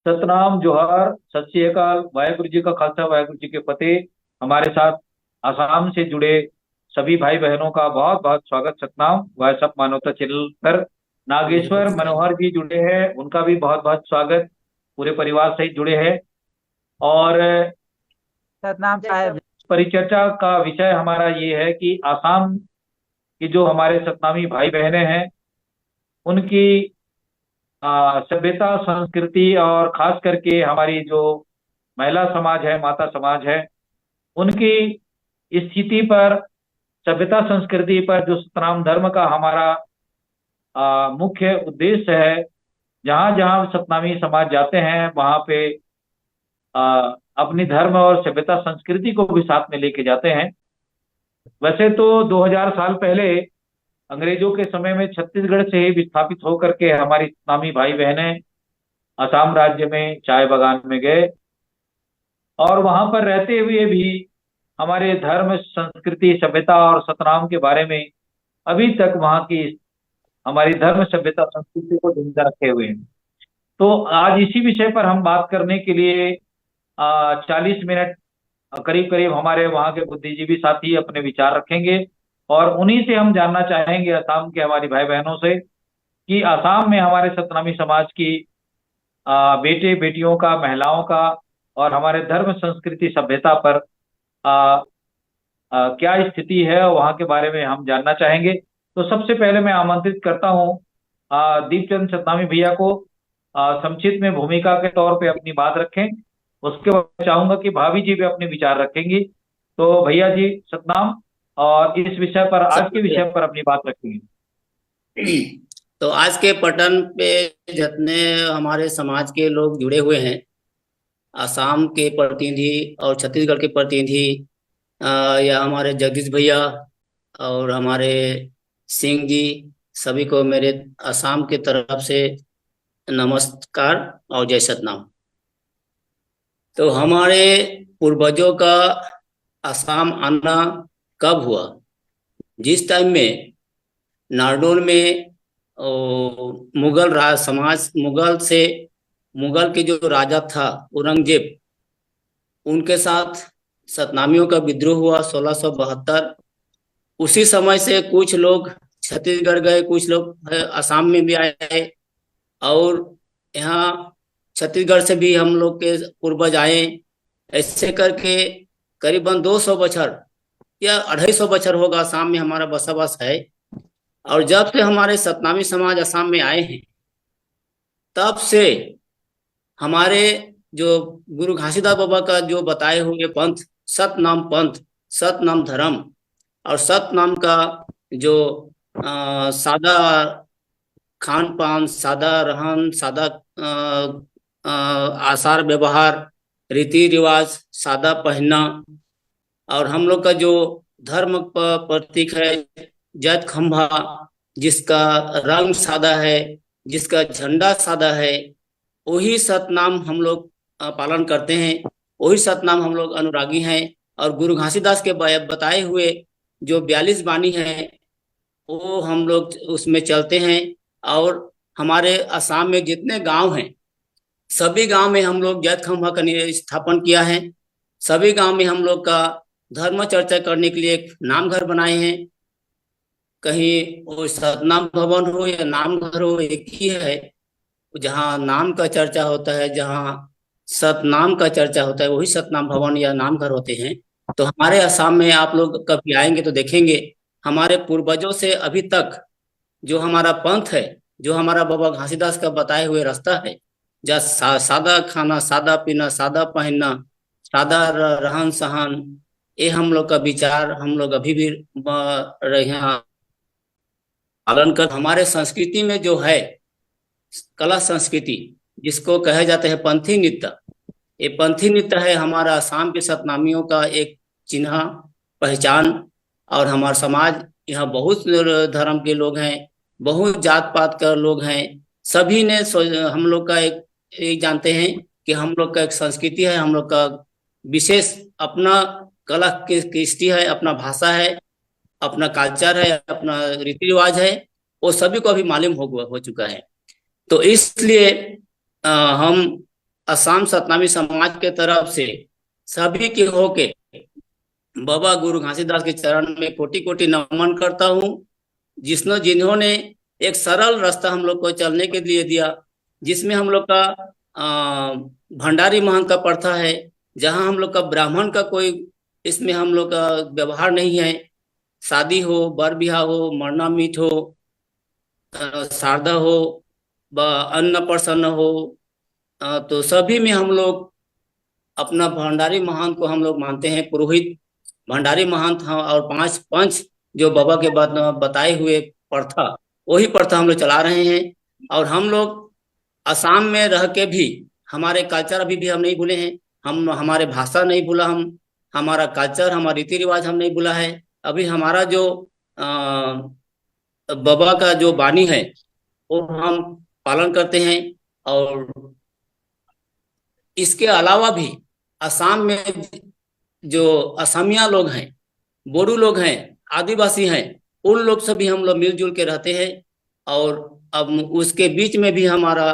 सतनाम जोहार, सत श्री अकाल, वाहेगुरु जी का खालसा, वाहेगुरु जी के फतेह। हमारे साथ आसाम से जुड़े सभी भाई बहनों का बहुत बहुत स्वागत। सतनाम व्हाट्सएप मानवता चैनल पर नागेश्वर मनोहर जी जुड़े हैं, उनका भी बहुत बहुत स्वागत। पूरे परिवार सहित जुड़े हैं। और सतनाम साहब। परिचर्चा का विषय हमारा ये है कि आसाम के जो हमारे सतनामी भाई बहनें हैं, उनकी सभ्यता, संस्कृति और खास करके हमारी जो महिला समाज है, माता समाज है, उनकी स्थिति पर, सभ्यता संस्कृति पर जो सतनाम धर्म का हमारा मुख्य उद्देश्य है। जहाँ जहाँ सतनामी समाज जाते हैं वहाँ पे अपनी धर्म और सभ्यता संस्कृति को भी साथ में लेके जाते हैं। वैसे तो 2000 साल पहले अंग्रेजों के समय में छत्तीसगढ़ से ही विस्थापित होकर के हमारी सतनामी भाई बहनें असम राज्य में चाय बागान में गए, और वहां पर रहते हुए भी हमारे धर्म, संस्कृति, सभ्यता और सतनाम के बारे में अभी तक वहाँ की हमारी धर्म, सभ्यता, संस्कृति को जिंदा रखे हुए हैं। तो आज इसी विषय पर हम बात करने के लिए 40 मिनट करीब करीब हमारे वहाँ के बुद्धिजीवी साथी अपने विचार रखेंगे, और उन्हीं से हम जानना चाहेंगे, असम के हमारी भाई बहनों से, कि असम में हमारे सतनामी समाज की बेटे बेटियों का, महिलाओं का और हमारे धर्म, संस्कृति, सभ्यता पर आ, क्या स्थिति है, वहाँ के बारे में हम जानना चाहेंगे। तो सबसे पहले मैं आमंत्रित करता हूँ दीपचंद सतनामी भैया को संक्षिप्त में भूमिका के तौर पे अपनी बात रखें। उसके बाद चाहूंगा कि भाभी जी भी अपने विचार रखेंगी। तो भैया जी सतनाम, और इस विषय पर, आज के विषय पर अपनी बात रखेंगे। तो आज के पटन पे जितने हमारे समाज के लोग जुड़े हुए हैं, आसाम के प्रतिनिधि और छत्तीसगढ़ के प्रतिनिधि, या हमारे जगदीश भैया और हमारे सिंह जी, सभी को मेरे आसाम की तरफ से नमस्कार और जय सतनाम। तो हमारे पूर्वजों का आसाम आना कब हुआ? जिस टाइम में नारनौल में मुगल राज समाज, मुगल के जो राजा था औरंगजेब, उनके साथ सतनामियों का विद्रोह हुआ 1672। उसी समय से कुछ लोग छत्तीसगढ़ गए, कुछ लोग असम में भी आए, और यहाँ छत्तीसगढ़ से भी हम लोग के पूर्वज आए। ऐसे करके करीबन 200 बछर या 250 बछर होगा असम में हमारा बसवास है। और जब से हमारे सतनामी समाज असम में आए हैं, तब से हमारे जो गुरु घासीदास बाबा का जो बताए हुए पंथ, सतनाम धर्म और सतनाम का जो सादा खान पान, सादा रहन, सादा आचार व्यवहार, रीति रिवाज, सादा पहनना, और हम लोग का जो धर्म प्रतीक है जैत खंभा, जिसका रंग सादा है, जिसका झंडा सादा है, वही सतनाम हम लोग पालन करते हैं, वही सतनाम हम लोग अनुरागी हैं। और गुरु घासीदास के बताए हुए जो 42 बानी है, वो हम लोग उसमें चलते हैं। और हमारे असम में जितने गांव हैं, सभी गांव में हम लोग जैत खंभा का स्थापन किया है। सभी गांव में हम लोग का धर्म चर्चा करने के लिए एक नाम घर बनाए हैं। कहीं वो सतनाम भवन हो या नाम घर हो, एक ही है। जहाँ नाम का चर्चा होता है, जहाँ सतनाम का चर्चा होता है, वही सतनाम भवन या नाम घर होते हैं। तो हमारे असम में आप लोग कभी आएंगे तो देखेंगे, हमारे पूर्वजों से अभी तक जो हमारा पंथ है, जो हमारा बाबा घासीदास का बताए हुए रास्ता है, जहाँ सादा खाना, सादा पीना, सादा पहनना, सादा रहन सहन, ये हम लोग का विचार हम लोग अभी भी यहाँ पालन कर। हमारे संस्कृति में जो है कला संस्कृति, जिसको कहे जाते हैं पंथी नृत्य, ये पंथी नृत्य है हमारा असम के सतनामियों का एक चिन्ह, पहचान। और हमारा समाज, यहाँ बहुत धर्म के लोग हैं, बहुत जात पात का लोग हैं। सभी ने हम लोग का एक जानते हैं कि हम लोग का एक संस्कृति है, हम लोग का विशेष अपना कला कृष्टि है, अपना भाषा है, अपना कल्चर है, अपना रीति रिवाज है, वो सभी को अभी मालूम हो चुका है। तो इसलिए हम असम सतनामी समाज के तरफ से सभी के होके बाबा गुरु घासीदास के चरण में कोटि कोटि नमन करता हूँ, जिन्होंने एक सरल रास्ता हम लोग को चलने के लिए दिया, जिसमें हम लोग का भंडारी महंत का प्रथा है, जहाँ हम लोग का ब्राह्मण का कोई इसमें हम लोग का व्यवहार नहीं है। शादी हो, बर बिहा हो, मरना मीट हो, शारदा हो, अन्न प्रसन्न हो, तो सभी में हम लोग अपना भंडारी महंत को हम लोग मानते हैं। पुरोहित भंडारी महंत और 5 पंच जो बाबा के बाद बताए हुए प्रथा, वही प्रथा हम लोग चला रहे हैं। और हम लोग असम में रह के भी हमारे कल्चर अभी भी हम नहीं भूले हैं। हम हमारे भाषा नहीं भूला, हम हमारा कल्चर, हमारा रीति रिवाज हम नहीं भूला है। अभी हमारा जो बाबा का जो वाणी है वो हम पालन करते हैं। और इसके अलावा भी असम में जो असमिया लोग हैं, बोडो लोग हैं, आदिवासी हैं, उन लोग से भी हम लोग मिलजुल के रहते हैं। और अब उसके बीच में भी हमारा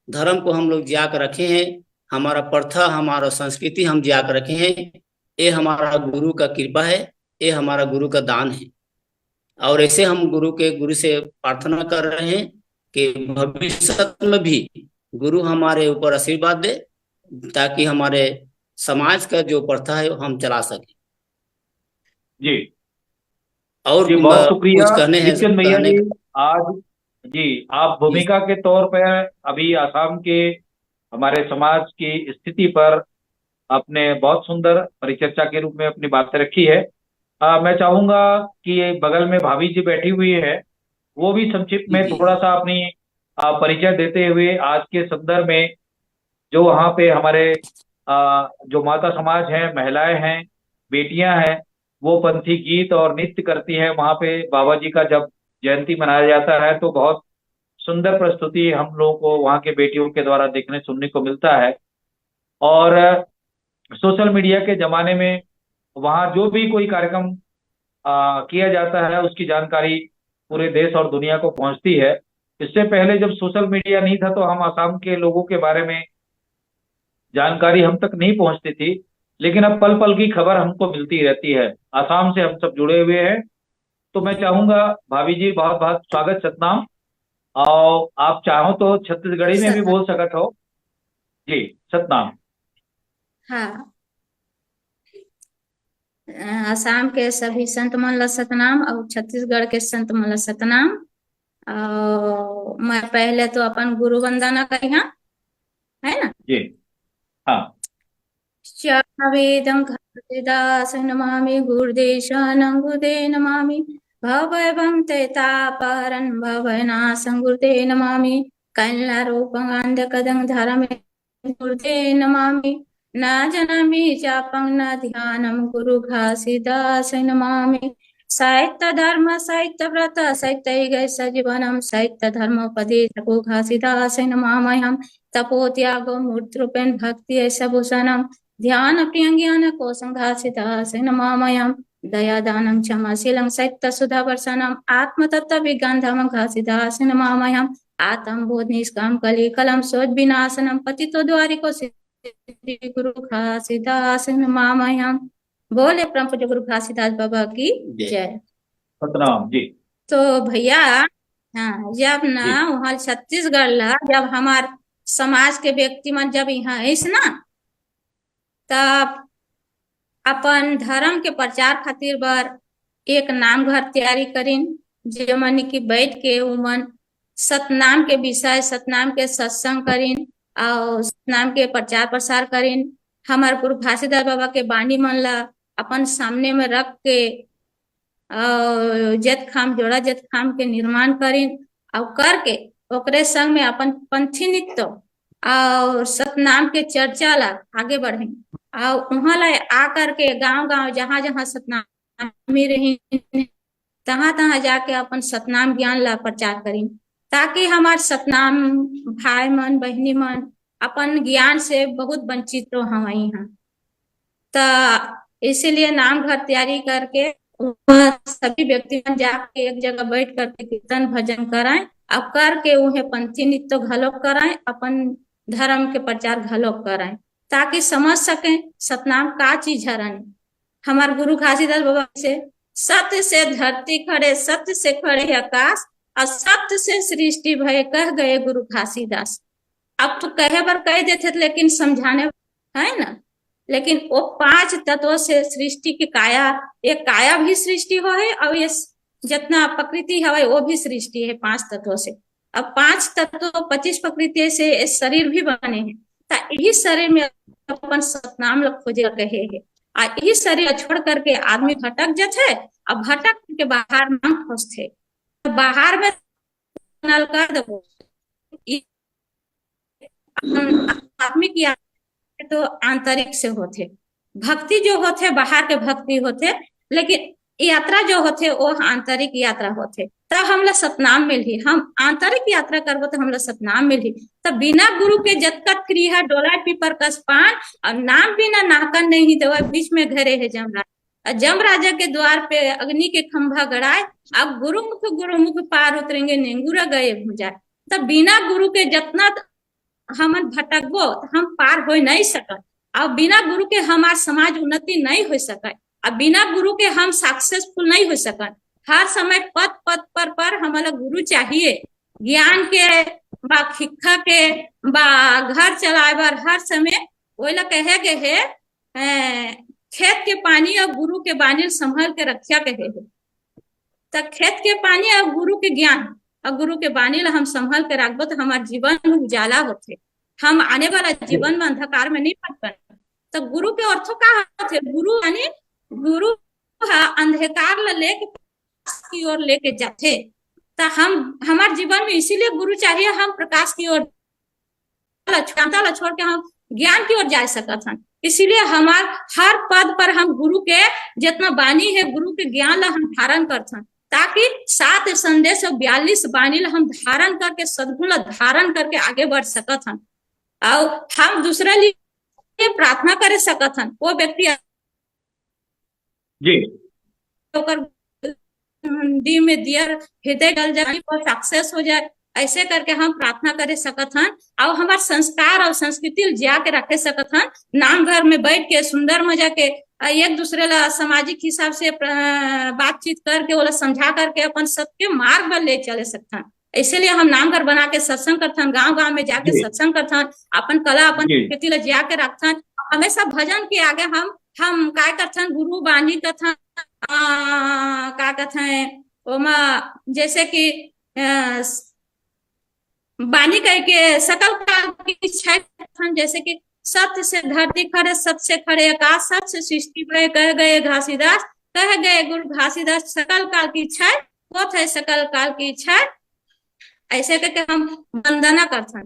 धर्म को हम लोग जिया कर रखे हैं, हमारा प्रथा, हमारा संस्कृति हम जिया कर रखे हैं। ये हमारा गुरु का कृपा है, ये हमारा गुरु का दान है। और ऐसे हम गुरु से प्रार्थना कर रहे हैं कि भविष्य में भी गुरु हमारे ऊपर आशीर्वाद दे, ताकि हमारे समाज का जो प्रथा है हम चला सके। जी और जी, बहुत शुक्रिया कुछ कहने हैं नित्यानंद भैया कहने जी। का? आज जी, आप भूमिका के तौर पर अभी असम के हमारे समाज की स्थिति पर आपने बहुत सुंदर परिचर्चा के रूप में अपनी बातें रखी है। मैं चाहूंगा कि बगल में भाभी जी बैठी हुई है, वो भी संक्षिप्त में जी थोड़ा सा अपनी परिचय देते हुए आज के संदर्भ में जो वहाँ पे हमारे जो माता समाज है, महिलाएं हैं, बेटियां हैं, वो पंथी गीत और नृत्य करती हैं। वहाँ पे बाबा जी का जब जयंती मनाया जाता है तो बहुत सुंदर प्रस्तुति हम लोगों को वहाँ के बेटियों के द्वारा देखने सुनने को मिलता है। और सोशल मीडिया के जमाने में वहाँ जो भी कोई कार्यक्रम किया जाता है उसकी जानकारी पूरे देश और दुनिया को पहुंचती है। इससे पहले जब सोशल मीडिया नहीं था तो हम असम के लोगों के बारे में जानकारी हम तक नहीं पहुंचती थी, लेकिन अब पल पल की खबर हमको मिलती रहती है। असम से हम सब जुड़े हुए हैं। तो मैं चाहूंगा भाभी जी, बहुत बहुत स्वागत, सतनाम। और आप चाहो तो छत्तीसगढ़ी में भी सतनाम। बोल सकत हो। जी, सतनाम। हाँ, असम के सभी संत मन ला सतनाम और छत्तीसगढ़ के संत मन ला सतनाम। और मैं पहले तो अपन गुरु वंदना करी, हाँ, है ना। जी हाँ। वेदं घासीदास नमामि गुरुदेशानं गुरुदे नमामि भवभयं ते तापहरन् भवनाशं गुरुदे नमामि कल्यारूपं अन्धकदं धरमे गुरुदे नमामि न जानामि चापं न ध्यानं गुरु घासीदास नमामि साहित्य धर्म साहित्य व्रत साहित्य सजीवनम साहित्य धर्मोपदेशको घासीदास नमामि तपो त्यागो मूर्तिरूपेण भक्ति ऐसा भूषणम ध्यान प्रियंज्ञान को संघासिता नमामयम् दया दानं क्षमाशीलं सत्य सुधा वर्षणम् आत्म तत्व विगंधम घासिदास नमामयम् आत्म बोध निष्काम कली कलम सोच विनाशनम पतितो द्वारिको सिद्धि गुरु घासिदास नमामयम्। बोले परम पूज्य गुरु घासीदास बाबा की जय। सतनाम जी। तो भैया, हाँ, जब ना जी वहाँ छत्तीसगढ़ ला जब हमार समाज के व्यक्ति मन जब यहाँ आइस ना, तब अपन धर्म के प्रचार खातिर बर एक नाम घर तैयारी करीन, जो मन की बैठ के उमन सतनाम के विषय, सतनाम के सत्संग करीन और सतनाम के प्रचार प्रसार करीन। हमारे गुरु घासीदास बाबा के बाणी मन ला अपन सामने में रख के जत खाम जोड़ा जत खाम के निर्माण करीन और करके ओकरे संग में अपन पंथी नृत्य और सतनाम के चर्चा ला आगे बढ़े और वहां ला आकर के गांव गांव जहां जहां सतनामी रही तहां तहां जाके अपन सतनाम ज्ञान ला प्रचार करी, ताकि हमारे सतनाम भाई मन बहनी मन अपन ज्ञान से बहुत वंचित तो हम यहाँ। तो इसीलिए नाम घर तैयारी करके सभी व्यक्ति जाके एक जगह बैठ करके कीर्तन भजन कराएं और करके उन्हें पंथी नृत्य घलो कराएं, अपन धर्म के प्रचार घलो करें ताकि समझ सकें सतनाम का चीज हरन। हमारे गुरु घासीदास बाबा से सत्य से धरती खड़े, सत्य से खड़े है आकाश, और सत्य से सृष्टि भय कह गए गुरु घासीदास। अब तो कहे बार कह देते थे, लेकिन समझाने है ना, लेकिन वो 5 तत्वों से सृष्टि की काया, ये काया भी सृष्टि हो है, और ये जितना प्रकृति है वो भी सृष्टि है 5 तत्वों से। अब 5 तत्व 25 प्रकृति से शरीर भी बने हैं, तो यही शरीर में अपन सतनाम लोग खोजे कहे है। और यही शरीर छोड़ करके आदमी भटक जाते, अब भटक के बाहर मांग खोजते, बाहर में नल कर दो आत्मिक यात्रा तो आंतरिक से होते, भक्ति जो होते बाहर के भक्ति होते, लेकिन यात्रा जो होते वो आंतरिक यात्रा होते। तब हम लोग सतनाम मिली, हम आंतरिक यात्रा करबो तो हम लोग सतनाम मिली। तब बिना गुरु के जतकत क्रिया डोला पीपर कस पान, और नाम बिना नाकन नहीं देवा, बीच में घरे है जमराज। जम राजा के द्वार पे अग्नि के खंभा गड़ाए, अब गुरुमुख पार उतरेंगे नेंगूरा गए भुजाए। तब बिना गुरु के जतना हम भटकबो हम पार हो नहीं सकत, और बिना गुरु के हमार समाज उन्नति नहीं हो सकत, और बिना गुरु के हम सक्सेसफुल नहीं हो सकत। हर समय पद पद पर हमारा गुरु चाहिए, ज्ञान के बा शिक्षा के बा घर चलाए बार हर समय ओला कहे गए है खेत के पानी और गुरु के बानी संभल के रखा कहे है। तो खेत के पानी और गुरु के ज्ञान और गुरु के बानी ला हम संभल के रखबो तो हमारे जीवन में उजाला होते, हम आने वाला जीवन में अंधकार में नहीं भटकन। तो गुरु के अर्थ का होते, गुरु यानी गुरु अंधकार ला लेके की ओर लेके जाते। तो हम हमारे जीवन में इसीलिए गुरु चाहिए, हम प्रकाश की ओर छोड़ के हम ज्ञान की ओर जा सकत हन। इसीलिए हमार हर पद पर हम गुरु के जितना बानी है गुरु के ज्ञान ला हम धारण करथन, ताकि 7 संदेश और 42 बानी ला हम धारण करके सद्गुण ला धारण करके आगे बढ़ सकत हन, और हम दूसरे लिए प्रार्थना करे सकत हन। वो व्यक्ति जी दी में दिया हृदय गल जाए और सक्सेस हो जाए, ऐसे करके हम प्रार्थना करे सकत हन, और हमारे संस्कार और संस्कृति जा के रखे सकत हन। नाम घर में बैठ के सुंदर मजा के एक दूसरे ला सामाजिक हिसाब से बातचीत करके वो समझा करके अपन सबके मार्ग पर ले चले सकते हैं। इसीलिए हम नाम घर बना के सत्संग करथन, गांव में जाके सत्संग करथन, अपन कला अपन संस्कृति ला जाके रखथन। हमेशा भजन के आगे हम काय करथन, गुरु बानी कथन का कथन ओमा जैसे कि बानी कह के सकल काल की इच्छा, जैसे कि सत्य से धरती खड़े, सत्य से खड़े आकाश, सत्य से सृष्टि प्रलय कह गए घासीदास, कह गए गुरु घासीदास। सकल काल की इच्छा वो है सकल काल की इच्छा, ऐसे करके हम वंदना करथन।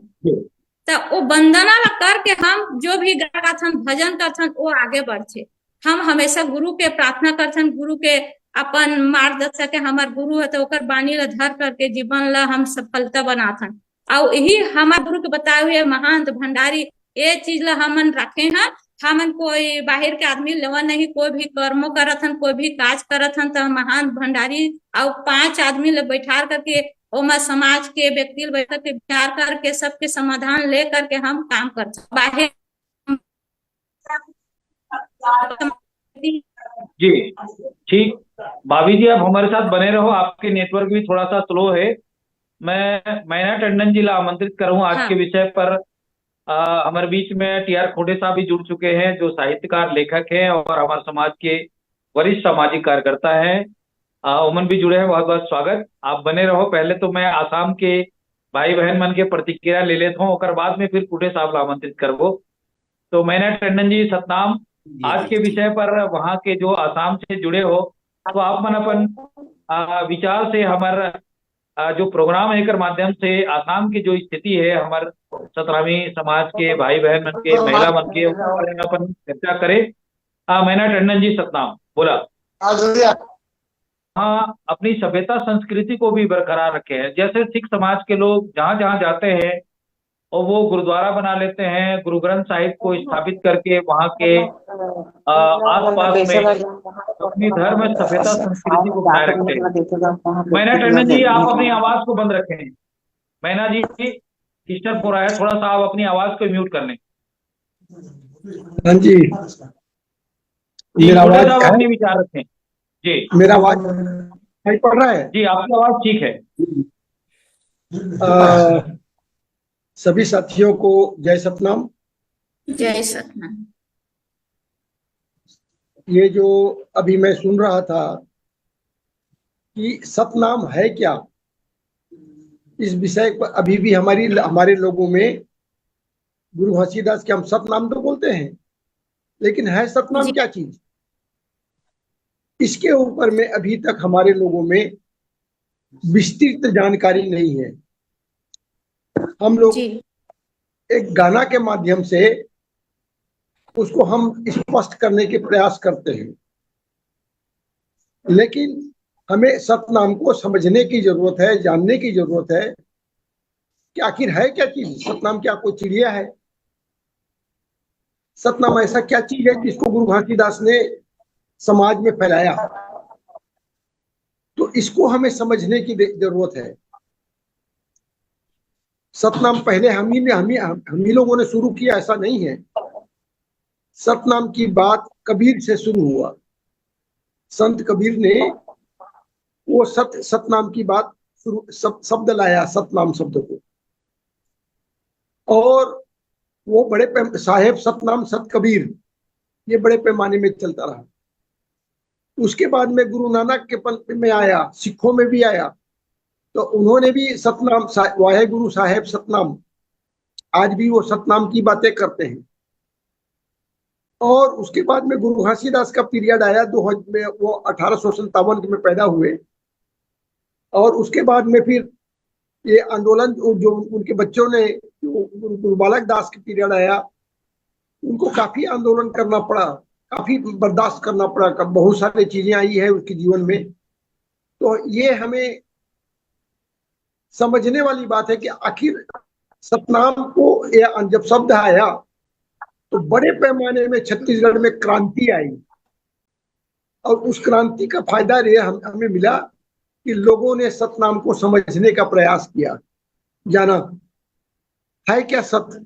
तो वो वंदना करके हम जो भी गाथन भजन करथन वो आगे बढ़ते। हम हमेशा गुरु के प्रार्थना करथन, गुरु के अपन मार्गदर्शक हमार गुरु है तो ओकर बानी ला धर करके जीवन ला हम सफलता बनाथन। और यही हमारे गुरु के बताए हुए महंत भंडारी ये चीज ला हमन रखे हैं। हमन कोई बाहर के आदमी लेवन नहीं, कोई भी कर्मो करथन, कोई भी काज करथन तो महंत भंडारी और 5 आदमी ले बैठा करके ओमा समाज के व्यक्ति बैठ के विचार करके सबके समाधान ले करके हम काम करते। बाहर जी ठीक, भाभी जी आप हमारे साथ बने रहो, आपके नेटवर्क भी थोड़ा सा स्लो है। मैं मैना टंडन जी ला आमंत्रित करूँ आज के विषय पर। हमारे बीच में टी आर खोटे साहब भी जुड़ चुके हैं, जो साहित्यकार लेखक हैं और हमारे समाज के वरिष्ठ सामाजिक कार्यकर्ता हैं। उमन भी जुड़े हैं, बहुत बहुत स्वागत। आप बने रहो। पहले तो मैं आसाम के भाई बहन मन के प्रतिक्रिया ले लेता हूँ, और बाद में फिर खोटे साहब ला आमंत्रित करबो। तो मैना टंडन जी सतनाम, आज के विषय पर वहाँ के जो आसाम से जुड़े हो, तो आप मन अपन विचार से हमारे जो प्रोग्राम है कर माध्यम से आसाम की जो स्थिति है हमारे सतनामी समाज के भाई बहन मन के महिला मन के अपन चर्चा करे। मैना टंडन जी सतनाम बोला। हाँ, अपनी सभ्यता संस्कृति को भी बरकरार रखे हैं। जैसे सिख समाज के लोग जहाँ जहाँ जाते हैं और वो गुरुद्वारा बना लेते हैं, गुरु ग्रंथ साहिब को स्थापित करके वहाँ के आसपास में अपनी धर्म सभ्यता संस्कृति को बनाए रखते हैं। मैना टंडन जी आप अपनी आवाज को बंद रखें। मैना जी डिस्टर्ब हो रहा है, थोड़ा सा आप अपनी आवाज को म्यूट कर लें। हाँ जी, जी मेरा मोटे आवाज साहब है? अपने विचार रखें। जी मेरा आवाज दिखाई पड़ रहा है? जी आपकी आवाज ठीक है। सभी साथियों को जय सतनाम। जय सतनाम। ये जो अभी मैं सुन रहा था कि सतनाम है क्या, इस विषय पर अभी भी हमारे लोगों में गुरु घासीदास के हम सतनाम तो बोलते हैं, लेकिन है सतनाम जी क्या चीज, इसके ऊपर में अभी तक हमारे लोगों में विस्तृत जानकारी नहीं है। हम लोग जी एक गाना के माध्यम से उसको हम स्पष्ट करने के प्रयास करते हैं, लेकिन हमें सतनाम को समझने की जरूरत है, जानने की जरूरत है कि आखिर है क्या चीज। सतनाम क्या कोई चिड़िया है? सतनाम ऐसा क्या चीज है जिसको गुरु घासीदास ने समाज में फैलाया? तो इसको हमें समझने की जरूरत है। सतनाम पहले हम ही लोगों ने शुरू किया ऐसा नहीं है। सतनाम की बात कबीर से शुरू हुआ। संत कबीर ने वो सतनाम की बात शुरू शब्द लाया, सतनाम शब्द को, और वो साहेब सतनाम सत कबीर, ये बड़े पैमाने में चलता रहा। उसके बाद में गुरु नानक के पंथ में आया, सिखों में भी आया, तो उन्होंने भी सतनाम वाहे गुरु साहेब सतनाम, आज भी वो सतनाम की बातें करते हैं। और उसके बाद में गुरु घासीदास का पीरियड आया, में वो 1857 में पैदा हुए, और उसके बाद में फिर ये आंदोलन जो उनके बच्चों ने, जो गुरु बालक दास के पीरियड आया, उनको काफी आंदोलन करना पड़ा, काफी बर्दाश्त करना पड़ा, बहुत सारी चीजें आई है उसके जीवन में। तो ये हमें समझने वाली बात है कि आखिर सतनाम को जब शब्द आया तो बड़े पैमाने में छत्तीसगढ़ में क्रांति आई, और उस क्रांति का फायदा हमें मिला कि लोगों ने सतनाम को समझने का प्रयास किया, जाना है क्या सत्य।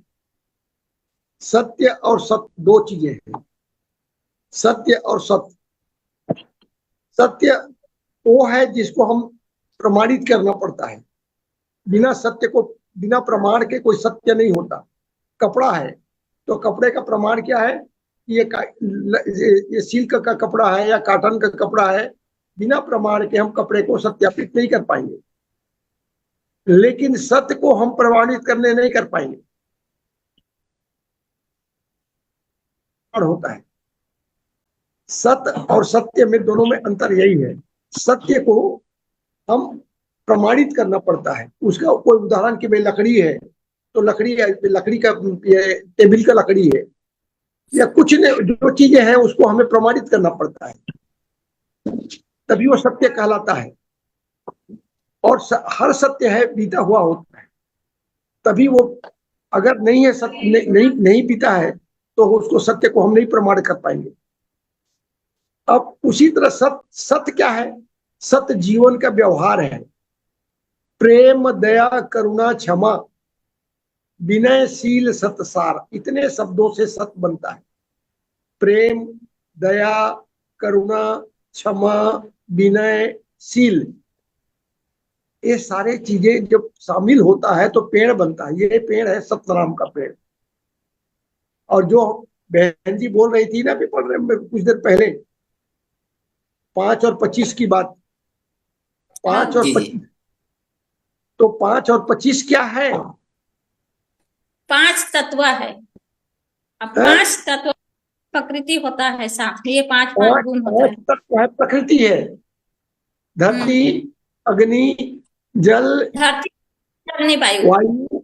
सत्य और सत्य दो चीजें हैं। सत्य और सत्य, सत्य वो है जिसको हम प्रमाणित करना पड़ता है। बिना सत्य को, बिना प्रमाण के कोई सत्य नहीं होता। कपड़ा है तो कपड़े का प्रमाण क्या है? ये सिल्क का कपड़ा है या कॉटन का कपड़ा है, बिना प्रमाण के हम कपड़े को सत्यापित नहीं कर पाएंगे। लेकिन सत्य को हम प्रमाणित करने नहीं कर पाएंगे। होता है सत्य और सत्य में, दोनों में अंतर यही है। सत्य को हम प्रमाणित करना पड़ता है। उसका कोई उदाहरण कि भाई लकड़ी है तो लकड़ी का टेबल का लकड़ी है, या कुछ जो चीजें हैं उसको हमें प्रमाणित करना पड़ता है, तभी वो सत्य कहलाता है। और हर सत्य है बीता हुआ होता है, तभी वो, अगर नहीं है सत्य, नहीं बीता है तो उसको सत्य को हम नहीं प्रमाण कर पाएंगे। अब उसी तरह सत्य क्या है? सत्य जीवन का व्यवहार है। प्रेम, दया, करुणा, क्षमा, विनयशील, सतसार, इतने शब्दों से सत्य बनता है। प्रेम, दया, करुणा, क्षमा, विनयशील, ये सारे चीजें जब शामिल होता है तो पेड़ बनता है। ये पेड़ है सतनाम का पेड़। और जो बहन जी बोल रही थी ना पेपर में कुछ देर पहले, 5 और 25 की बात, 5 और 25, तो 5 और 25 क्या है? 5 तत्व है। अब 5 तत्व प्रकृति होता है साथ, ये 5 गुण होता है। तत्व है, प्रकृति है। धरती, अग्नि, जल, धरती, अग्नि, वायु,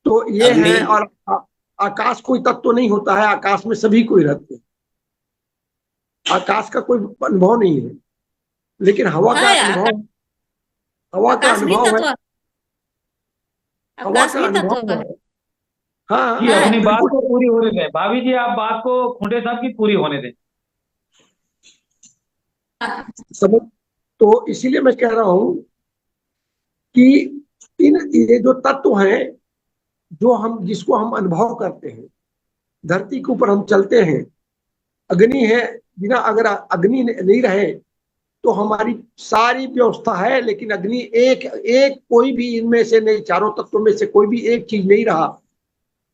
तो ये है। और आकाश कोई तत्व तो नहीं होता है, आकाश में सभी कोई रहते हैं। आकाश का कोई अनुभव नहीं है, लेकिन हवा का अनुभव, हवा का अनुभव है, हवा का अनुभव है। हाँ जी अपनी बात को पूरी होने दें भाभी जी, आप बात को खुंटे साहब की पूरी होने दें। समझ, तो इसीलिए मैं कह रहा हूं कि ये जो तत्व हैं जो हम जिसको हम अनुभव करते हैं, धरती के ऊपर हम चलते हैं, अग्नि है, बिना अगर अग्नि नहीं रहे तो हमारी सारी व्यवस्था है, लेकिन अग्नि एक एक कोई भी इनमें से नहीं, चारों तत्वों में से कोई भी एक चीज नहीं रहा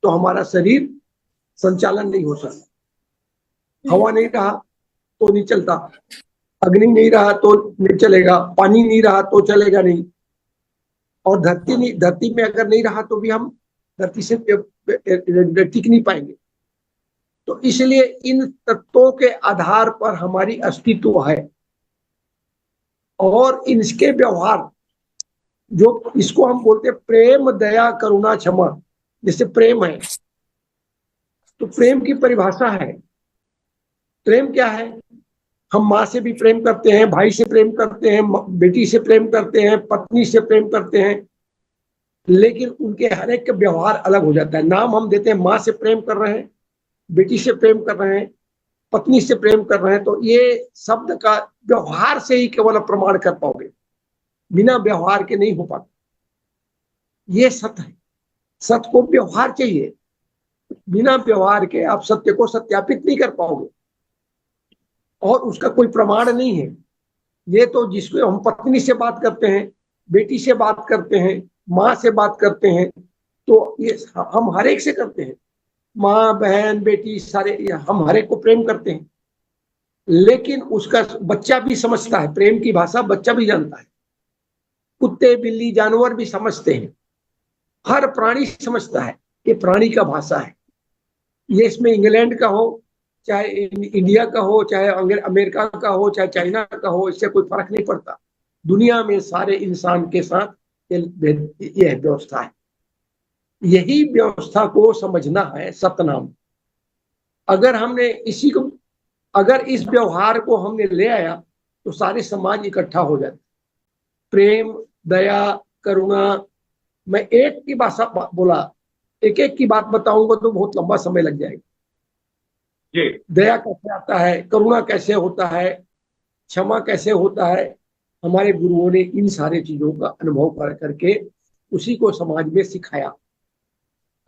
तो हमारा शरीर संचालन नहीं हो सकता। हवा नहीं रहा तो नहीं चलता, अग्नि नहीं रहा तो नहीं चलेगा, पानी नहीं रहा तो चलेगा नहीं, और धरती में अगर नहीं रहा तो भी हम धरती से टिक नहीं पाएंगे। तो इसलिए इन तत्वों के आधार पर हमारी अस्तित्व है, और इनके व्यवहार जो इसको हम बोलते हैं प्रेम, दया, करुणा, क्षमा। जैसे प्रेम है तो प्रेम की परिभाषा है, प्रेम क्या है? हम माँ से भी प्रेम करते हैं, भाई से प्रेम करते हैं, बेटी से प्रेम करते हैं, पत्नी से प्रेम करते हैं, लेकिन उनके हर एक का व्यवहार अलग हो जाता है। नाम हम देते हैं, माँ से प्रेम कर रहे हैं, बेटी से प्रेम कर रहे हैं, पत्नी से प्रेम कर रहे हैं, तो ये शब्द का व्यवहार से ही केवल प्रमाण कर पाओगे, बिना व्यवहार के नहीं हो पाता। ये सत्य है, सत्य को व्यवहार चाहिए, बिना व्यवहार के आप सत्य को सत्यापित नहीं कर पाओगे, और उसका कोई प्रमाण नहीं है। ये तो जिसको हम पत्नी से बात करते हैं, बेटी से बात करते हैं, माँ से बात करते हैं, तो ये हम हर एक से करते हैं, माँ, बहन, बेटी, सारे हम हर एक को प्रेम करते हैं। लेकिन उसका बच्चा भी समझता है, प्रेम की भाषा बच्चा भी जानता है, कुत्ते, बिल्ली, जानवर भी समझते हैं, हर प्राणी समझता है, ये प्राणी का भाषा है। ये इसमें इंग्लैंड का हो, चाहे इंडिया का हो, चाहे अमेरिका का हो, चाहे चाइना का हो, इससे कोई फर्क नहीं पड़ता। दुनिया में सारे इंसान के साथ यह व्यवस्था है। यही व्यवस्था को समझना है सतनाम। अगर हमने अगर इस व्यवहार को हमने ले आया तो सारे समाज इकट्ठा हो जाते। प्रेम, दया, करुणा, मैं एक की भाषा बोला, एक एक की बात बताऊंगा तो बहुत लंबा समय लग जाएगा। जी। दया कैसे आता है, करुणा कैसे होता है, क्षमा कैसे होता है, हमारे गुरुओं ने इन सारे चीजों का अनुभव कर करके उसी को समाज में सिखाया।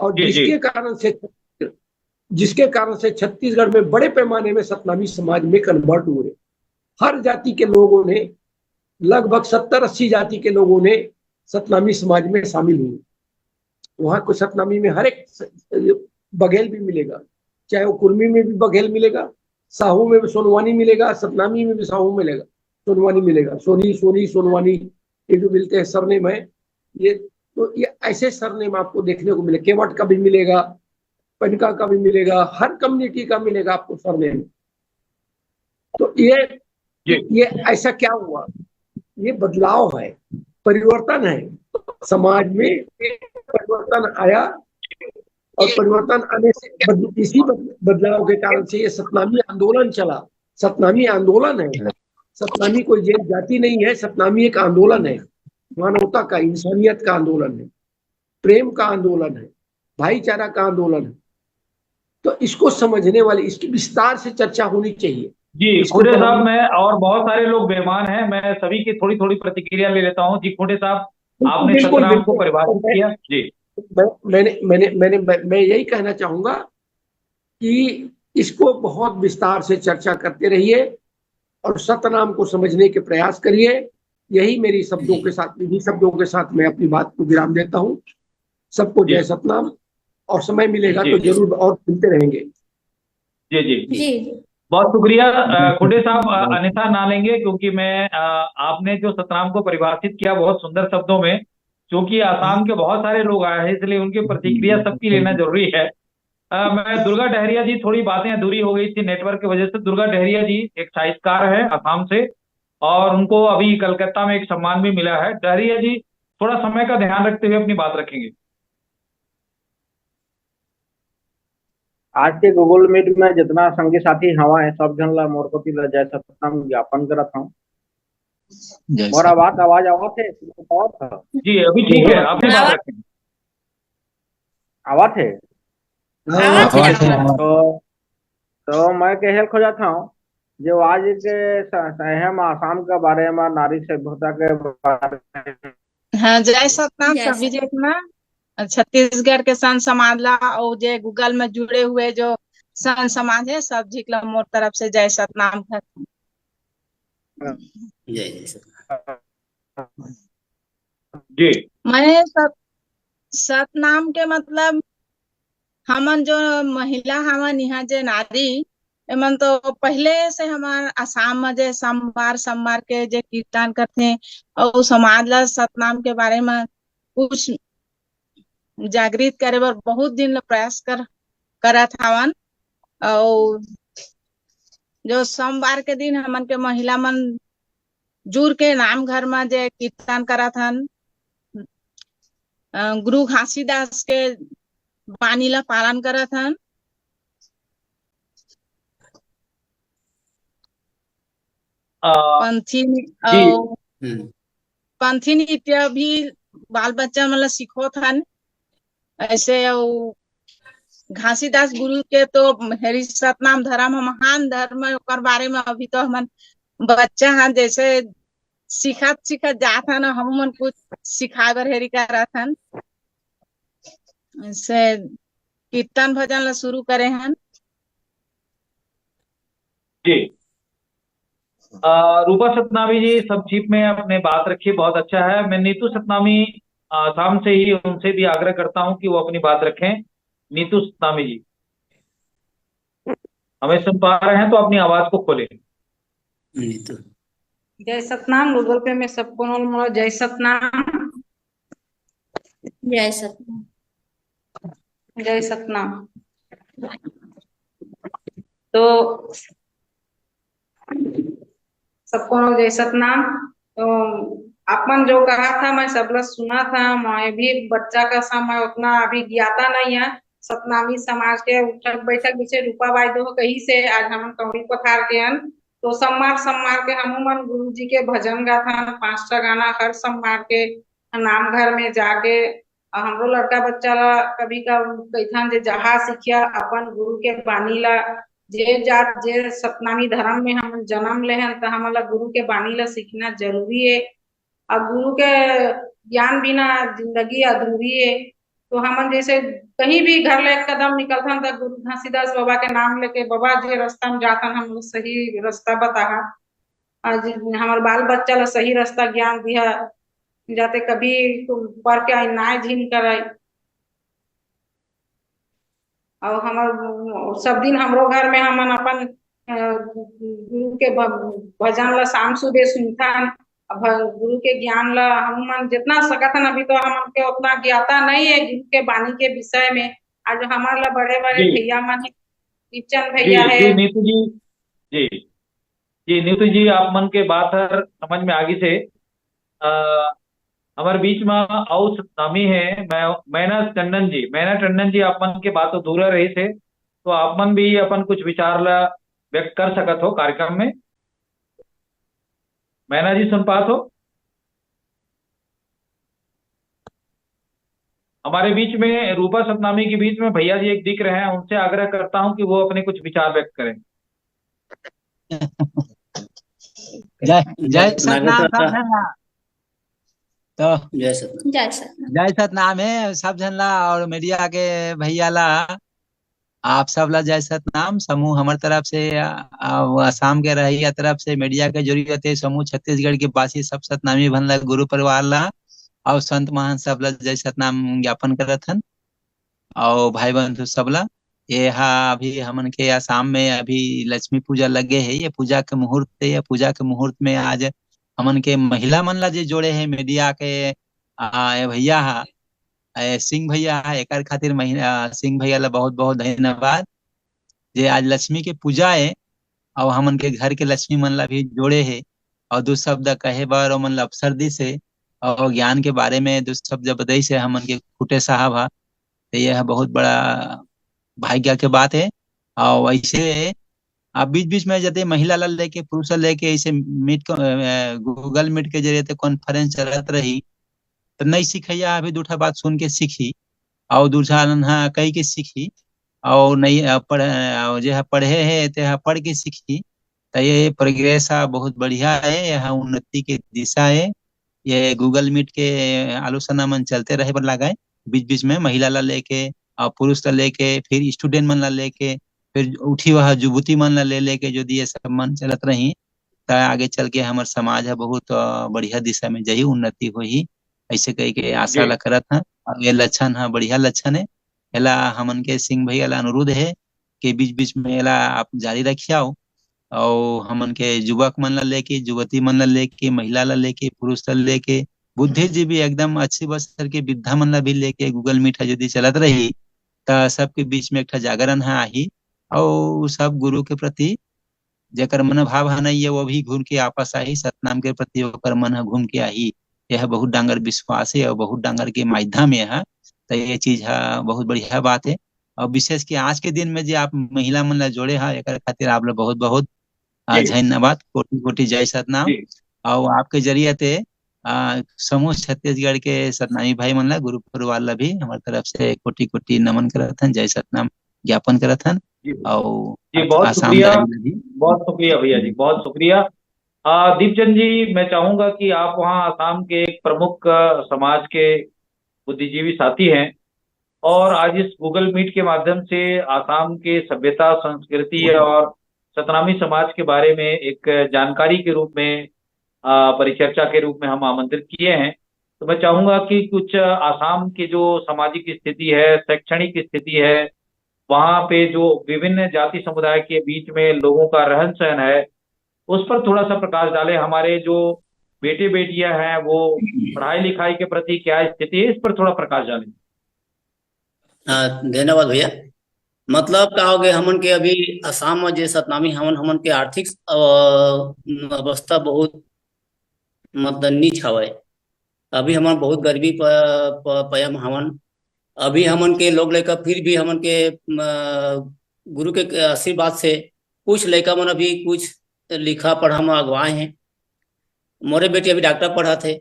और जिसके कारण से छत्तीसगढ़ में बड़े पैमाने में सतनामी समाज में कन्वर्ट हुए। हर जाति के लोगों ने, लगभग 70-80 जाति के लोगों ने सतनामी समाज में शामिल हुए। वहां को सतनामी में हर एक बघेल भी मिलेगा, चाहे वो कुर्मी में भी बघेल मिलेगा, साहू में भी सोनवानी मिलेगा, सतनामी में भी साहू मिलेगा, सोनवानी मिलेगा, सोनी, सोनवानी, ये जो मिलते हैं सरनेम है। ये तो ये ऐसे सरनेम आपको देखने को मिले, केवट का भी मिलेगा, पनका का भी मिलेगा, हर कम्युनिटी का मिलेगा आपको सरनेम। तो ये ऐसा क्या हुआ? ये बदलाव है, परिवर्तन है, समाज में परिवर्तन आया, और परिवर्तन आने से इसी बदलाव के कारण से ये सतनामी आंदोलन चला। सतनामी आंदोलन है, सतनामी कोई जाति नहीं है, सतनामी एक आंदोलन है, मानवता का, इंसानियत का आंदोलन है, प्रेम का आंदोलन है, भाईचारा का आंदोलन है। तो इसको समझने वाले, इसकी विस्तार से चर्चा होनी चाहिए। जी खुडे साहब, मैं और बहुत सारे लोग मेहमान हैं, मैं सभी की थोड़ी थोड़ी प्रतिक्रिया ले लेता हूँ। जी खुडे साहब, आपने सतनाम को परिभाषित किया। जी, मैं यही कहना चाहूंगा कि इसको बहुत विस्तार से चर्चा करते रहिए और सतनाम को समझने के प्रयास करिए। यही मेरी शब्दों के साथ, इन्हीं शब्दों के साथ मैं अपनी बात को विराम देता हूँ। सबको जय सतनाम, और समय मिलेगा तो जरूर और सुनते रहेंगे। जी जी जी, बहुत शुक्रिया खुडे साहब। अन्यथा ना लेंगे, क्योंकि मैं आपने जो सतनाम को परिभाषित किया बहुत सुंदर शब्दों में, क्योंकि आसाम के बहुत सारे लोग आए हैं, इसलिए उनकी प्रतिक्रिया सबकी लेना जरूरी है। मैं दुर्गा डहरिया जी, थोड़ी बातें अधूरी हो गई थी नेटवर्क की वजह से। दुर्गा डहरिया जी एक साहित्यकार है आसाम से, और उनको अभी कलकत्ता में एक सम्मान भी मिला है। डहरिया जी, थोड़ा समय का ध्यान रखते हुए अपनी बात रखेंगे। आज के गूगल मीट में जितना संगी साथी हवा है, सब जन ला मोर को जय सतनाम ज्ञापन करत हूँ। मोर आवाज आवा थे? जी अभी ठीक है, अपनी बात रखेंगे। आवा थे? तो मैं कहे खोजाता हूँ जो आज के हम आसाम के बारे में, नारी सभ्यता के बारे में हाँ, जय सतनाम जय सभी सतनाम। जितना छत्तीसगढ़ के संत समाज ला और जे गूगल में जुड़े हुए जो संत समाज है सब जी ला मोर तरफ से जय सतनाम है। जय जय सतनाम। जी मैं सतनाम के मतलब हमन जो महिला हमन यहाँ जे नारी एमन तो पहले से हमार आसाम में जे सोमवार सोमवार के जे कीर्तन करते और समाज ला सतनाम के बारे में कुछ जागृत करे बर बहुत दिन ले प्रयास करत हवन। और जो सोमवार के दिन हमन के महिला मन जुड़ के नाम घर में जे कीर्तन करत हन, गुरु घासीदास के बानी ला पालन करत हन। पंथी जी और हम्म, पंथी नृत्य भी बाल बच्चा मतलब सिखोत हन ऐसे। और घासीदास गुरु के तो हरि सतनाम धर्म है महान धर्म है, ओकर बारे में अभी तो हमन बच्चा हन जैसे सिखत सिखत जात हन, हम मन कुछ सिखाए बर हेरी करत हन। ऐसे कीर्तन भजन ला शुरू करे हन। जी रूपा सतनामी जी सब चीफ में अपने बात रखी, बहुत अच्छा है। मैं नीतू सतनामी शाम से ही उनसे भी आग्रह करता हूं कि वो अपनी बात रखें। नीतू सतनामी जी हमें सुन पा रहे हैं तो अपनी आवाज को खोलें। नहीं तो जय सतनाम। गूगल पे में सबको मोर जय सतनाम। जय सतनाम। जय सतनाम। तो सबको जय सतनाम। तो अपन जो कहा था मैं सब लोग सुना था, मैं भी बच्चा का समय उतना अभी ज्ञाता नहीं है। सतनामी समाज के उठक बैठक विषय रूपा बाई दो कही से आज हम कौड़ी पथार के हन। तो सोमवार सोमवार के हम मन गुरु जी के भजन गाथा 5 गाना हर सोमवार के नाम घर में जाके हमरो लड़का बच्चा ला कभी का कैथन जे जहा सीखिया अपन गुरु के बानी ला जे जात जे सतनामी धर्म में हम जन्म ले हैं तो हमारा गुरु के बानी ला सीखना जरूरी है। अब गुरु के ज्ञान बिना जिंदगी अधूरी है। तो हम जैसे कहीं भी घर ले एक कदम निकलता तो गुरु घासीदास बाबा के नाम लेके बाबा जे रास्ता में जाता हम लोग सही रास्ता बताहा। आज हमारे बाल बच्चा ला सही रास्ता ज्ञान दिया जाते कभी पढ़ के अन्याय झीन करे। और हमार सब दिन हमरो घर में हमन अपन गुरु के भजन ला शाम सुबह सुनथन। अब गुरु के ज्ञान ला हम मन जितना सकत हन, अभी तो हमन के उतना ज्ञाता नहीं है गुरु के बानी के विषय में। आज हमार ला बड़े बड़े जी भैया मन किचन जी भैया है। जी नीतू जी जी जी नीतू जी आप मन के बात हर समझ में आगी से हमारे बीच में और सतनामी है। मैना टंडन जी आप मन के बात अधूरा रही थे, तो आप मन भी अपन कुछ विचार ला व्यक्त कर सकत हो कार्यक्रम में। मैना जी सुन पात हो? हमारे बीच में रूपा सतनामी के बीच में भैया जी एक दिख रहे हैं, उनसे आग्रह करता हूं कि वो अपने कुछ विचार व्यक्त करें। जय जय जय सतनाम नागेश्वर सब जन ला। तो जय सतनाम। जय सतनाम। जय सतनाम है सब जन ला और मीडिया के भैया ला आप सब ला जय सतनाम। समूह हमार तरफ से आसाम के रहिया तरफ से मीडिया के जरूरत है समूह छत्तीसगढ़ के वासी सब सतनामी भन ला गुरु परिवार ला और संत महान सब ला जय सतनाम ज्ञापन करत हन। और भाई बंधु सब ला ये अभी हमन के आसाम में अभी लक्ष्मी पूजा लगे है। ये पूजा के मुहूर्त है। ये पूजा के मुहूर्त में आज हमन के महिला मन ला जे जोड़े है मीडिया के ये भैया सिंह भैया एक खातिर सिंह भैया ला बहुत बहुत धन्यवाद। जे आज लक्ष्मी के पूजा है और हमन के घर के लक्ष्मी मन ला भी जोड़े है और दो शब्द कहे बर ओमन ला अवसर दी से और ज्ञान के बारे में दो शब्द बतई से हमन के खुटे साहब हा। तो यह बहुत बड़ा भाग्य के बात है। और वैसे अब बीच बीच में जैसे महिला ला लेके पुरुष ला लेके ऐसे गूगल मीट के जरिए कॉन्फ्रेंस चलत रही तो नहीं सीखैया अभी दूठा बात सुन के सीखी और दूसरा हाँ कही के सीखी और नहीं जो पढ़े है तो पढ़ के सीखी। तो ये प्रोग्रेस बहुत बढ़िया है, यह उन्नति की दिशा है। ये गूगल मीट के आलोचना मन चलते रहे बर लगाए, बीच बीच में महिला ला लेके और पुरुष ला लेके, फिर स्टूडेंट मन ला लेके, फिर उठी वह युवती मन ला लेके जो ये सब मन चलत रही, तो आगे चल के हमार समाज है बहुत बढ़िया दिशा में जही, उन्नति होही, ऐसे कह के आशा ला करत है। और ये लक्षण है, बढ़िया लक्षण है। एला हमन के सिंह भैया ला अनुरोध है कि बीच बीच में एला आप जारी रखियाओ, और हमन के युवक मन ला लेके, युवती मन ला लेके, महिला ला लेके, पुरुष ला लेके, बुद्धिजीवी एकदम 80 वर्ष के वृद्धा मन ला भी लेके गूगल मीट यदि चलत रही, तो सबके बीच में एक जागरण है आही, और सब गुरु के प्रति जेकर मन भाव है नहीं है वो भी घूम के आपस आही, सतनाम के प्रति ओकर मन है घूम के आही। यह बहुत डांगर विश्वास है और बहुत डांगर के माध्यम है, तो ये चीज है बहुत बढ़िया बात है। और विशेष कि आज के दिन में जो आप महिला मन ला जोड़े है, एक खातिर आप लोग बहुत बहुत धन्यवाद, कोटि कोटि जय सतनाम। और आपके जरिए ते समूह छत्तीसगढ़ के सतनामी भाई मन ला, गुरु परिवार ला भी हमारे तरफ से कोटि कोटि नमन करत हन, जय सतनाम ज्ञापन करत हन। और जी बहुत शुक्रिया, बहुत शुक्रिया भैया जी, बहुत शुक्रिया। दीपचंद जी, मैं चाहूंगा कि आप वहाँ आसाम के एक प्रमुख समाज के बुद्धिजीवी साथी हैं, और आज इस गूगल मीट के माध्यम से आसाम के सभ्यता, संस्कृति और सतनामी समाज के बारे में एक जानकारी के रूप में, परिचर्चा के रूप में हम आमंत्रित किए हैं। तो मैं चाहूंगा कि कुछ आसाम की जो सामाजिक स्थिति है, शैक्षणिक स्थिति है, वहाँ पे जो विभिन्न जाति समुदाय के बीच में लोगों का रहन सहन है, उस पर थोड़ा सा प्रकाश डालें। हमारे जो बेटे बेटियां हैं वो पढ़ाई लिखाई के प्रति क्या स्थिति है, इस पर थोड़ा प्रकाश डालें। धन्यवाद भैया। मतलब का हो गए हमन के अभी असम में जे सतनामी हमन के आर्थिक अवस्था बहुत मतलब नीच हवे। अभी हमन बहुत गरीबी पयम हमन, अभी हमन के लोग लेकर फिर भी हमन के गुरु के आशीर्वाद से कुछ लड़का मन अभी कुछ लिखा पढ़ा में अगवाए हैं। मोरे बेटी अभी डॉक्टर पढ़ा थे,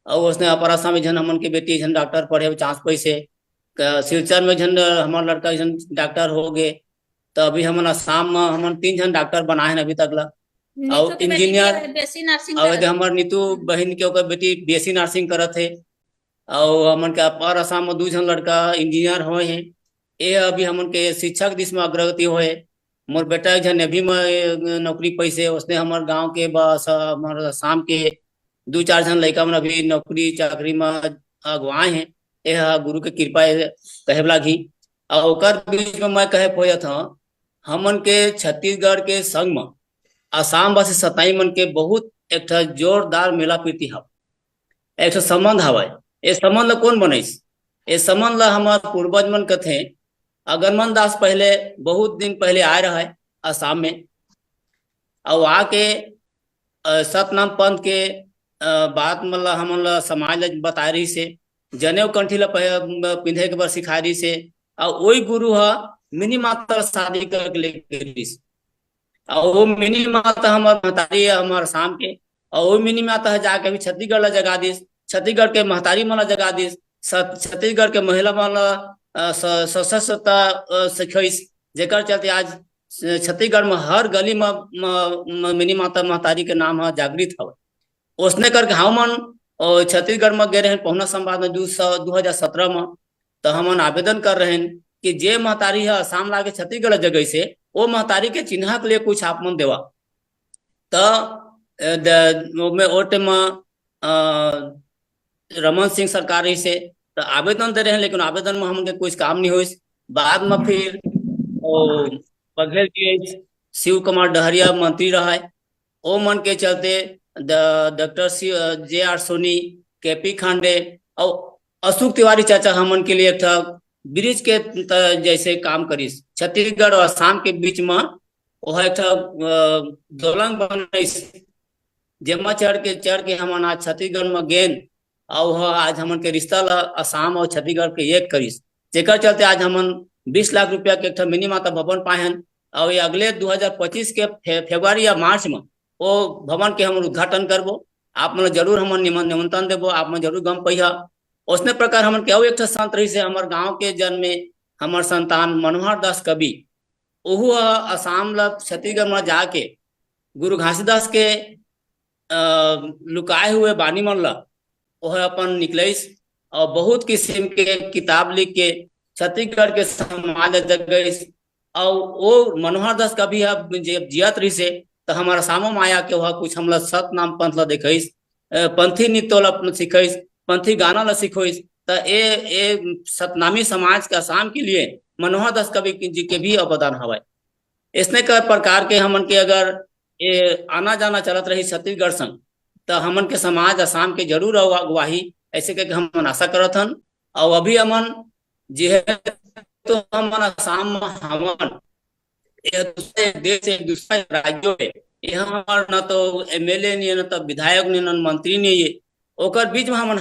और उसने अपर आसाम में झन हमन के बेटी झन डॉक्टर पढ़े चांस पैसे, सिलचर में झन हमारा लड़का झन डॉक्टर हो गए। तो अभी हमन आसाम में हमन 3 जन डॉक्टर बनाए हैं अभी तक ला, और इंजीनियर, और हमार नीतू बहन के ओकर बेटी बीएससी नर्सिंग करत है, और हमन के अपर आसाम में 2 जन लड़का इंजीनियर हुए हैं। ये अभी हमन के शिक्षक दिश में अग्रगति हुए। मोर बेटा एक नेवी में नौकरी पैसे, उसने हमारे गांव के बस हमारे आसाम के 2-4 जन लड़का मन अभी नौकरी चाकरी में अगवाए हैं। यह गुरु के कृपा कहे लागी। और ओकर बीच में मैं कहे पोया था, हमन के छत्तीसगढ़ के संग में आसाम वासी सताई मन के बहुत एक जोरदार मेला प्रीति हव, एक संबंध हवा। ये संबंध कौन बनैस? ये संबंध हमारे पूर्वज मन कथे अगरमन दास पहले बहुत दिन पहले आए रहे आसाम में, और आके सतनाम पंथ के बात मतलब हमन समाज बता रही से, जनेऊ कंठी ला पिंधे के बार सिखा रही से, और वही गुरु हा मिनी माता शादी करके लेके रहीस, और वो मिनी माता हमार महतारी है हमारे आसाम के, और वो मिनी माता जाके अभी छत्तीसगढ़ ला जगा दीस, छत्तीसगढ़ के महतारी मन जगा दीस, छत्तीसगढ़ के महिला मन सशस्त्रता सिखाइस, जेकर चलते आज छत्तीसगढ़ में हर गली में मिनी माता महतारी के नाम जागृत हवे। उसने करके हमन छत्तीसगढ़ में गए रहे पहुना संवाद में 2017 में, तो हमन आवेदन कर रहे हैं कि जे महतारी है आसाम लागे छत्तीसगढ़ जगह से, वो महतारी के चिन्ह के लिए कुछ आप मन देवा। तो में रमन सिंह सरकार रही से तो आवेदन दे रहे हैं, लेकिन आवेदन में हमन के कुछ काम नहीं हुई। बाद में फिर बघेल जी शिव कुमार डहरिया मंत्री रहा है, ओ मन के चलते doctor JR Soni, KP Khande और अशोक तिवारी चाचा हमन के लिए एक ब्रिज के जैसे काम करीस। छत्तीसगढ़ और आसाम के बीच में वह एक दोलंग बनैस, जेमा चढ़ के हमन आज छत्तीसगढ़ में गेन, और आज हमन के रिश्ता आसाम और छत्तीसगढ़ के एक करीस, जेकर चलते आज हमन 20 लाख रुपया के एक मिनी माता भवन पाए हैं। और ये अगले 2025 के फरवरी या मार्च में वो भवन के हम उद्घाटन करबो। आप मन जरूर हमन निमंत्रण देबो, आप मन जरूर गम पहिया। उसने प्रकार हमन के एक संत रही से हमारे गांव के जन में हमार संतान मनोहर दास कवि, ओहू आसाम ला छत्तीसगढ़ में जाके गुरु घासीदास के लुकाए हुए बानी मन ला वह अपन निकलिस और बहुत किस्म के किताब लिख के छत्तीसगढ़ के समाज जग गई। और वो मनोहर दास कभी अब जब जियत रही से तो हमारा सामो माया के वह कुछ हमला सतनाम पंथ ला दिखाइस, पंथी नृत्य ला सिखाइस, पंथी गाना ला सिखोइस। तो ये सतनामी समाज के आसाम के लिए मनोहर दास कवि जी के भी अवदान हवा। इसने कर प्रकार के हमन के अगर ये आना जाना चलत रही छत्तीसगढ़ संग तो हमन के समाज आसाम के जरूर अगवाही ऐसे करके हम आशा करत हन। और अभी हमन जी है तो हमन आसाम में हमन दूसरे देश से दूसरे राज्यों में यहाँ न तो एमएलए नहीं न तो विधायक नहीं न मंत्री नहीं है ओकर बीच में हमन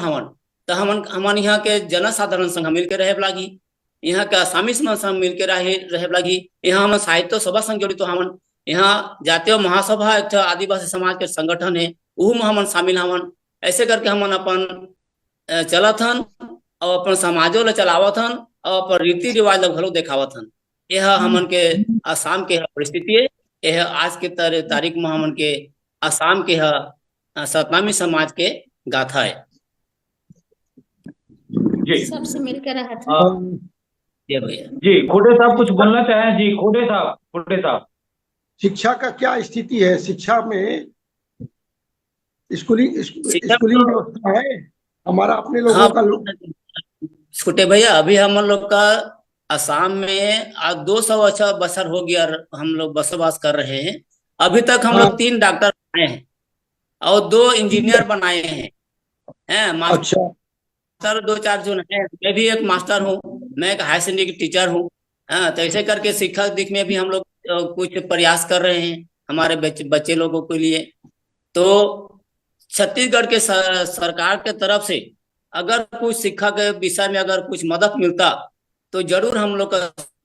तो हमन यहाँ के जनसाधारण संग मिल के रहे लागी, यहाँ के आसामी समाज संग मिल के रहे लागी। यहाँ हम साहित्य सभा संग जड़ित तो हमन यहाँ जातीय महासभा एक आदिवासी समाज के संगठन है वह में हमन शामिल हमन। ऐसे करके हमन अपन चलत हन और अपन समाजों ला चलावत हन और अपन रीति रिवाज ला घलो देखावत हन। यह हमन के आसाम के परिस्थिति है। यह आज के तारीख में हमन के आसाम के सतनामी समाज के गाथा है। जी सबसे मिलकर रहा था। भैया जी खोटे साहब कुछ बोलना चाहें? जी खोटे साहब शिक्षा का क्या स्थिति है? शिक्षा में स्कूलिंग व्यवस्था है हमारा अपने लोगों का। छोटे भैया अभी हम लोग का आसाम में आज 200 बसर हो गया हम लोग बसवास कर रहे हैं। अभी तक हम लोग 3 डॉक्टर बनाए हैं और 2 इंजीनियर बनाए हैं मास्टर 2-4 जो है। मैं भी एक मास्टर हूँ, मैं एक हाई सेकेंडरी टीचर हूँ। तो ऐसे करके शिक्षा दिख में भी हम लोग कुछ प्रयास कर रहे हैं हमारे बच्चे लोगों के लिए। तो छत्तीसगढ़ के सरकार के तरफ से अगर कुछ शिक्षा के विषय में अगर कुछ मदद मिलता तो जरूर हम लोग का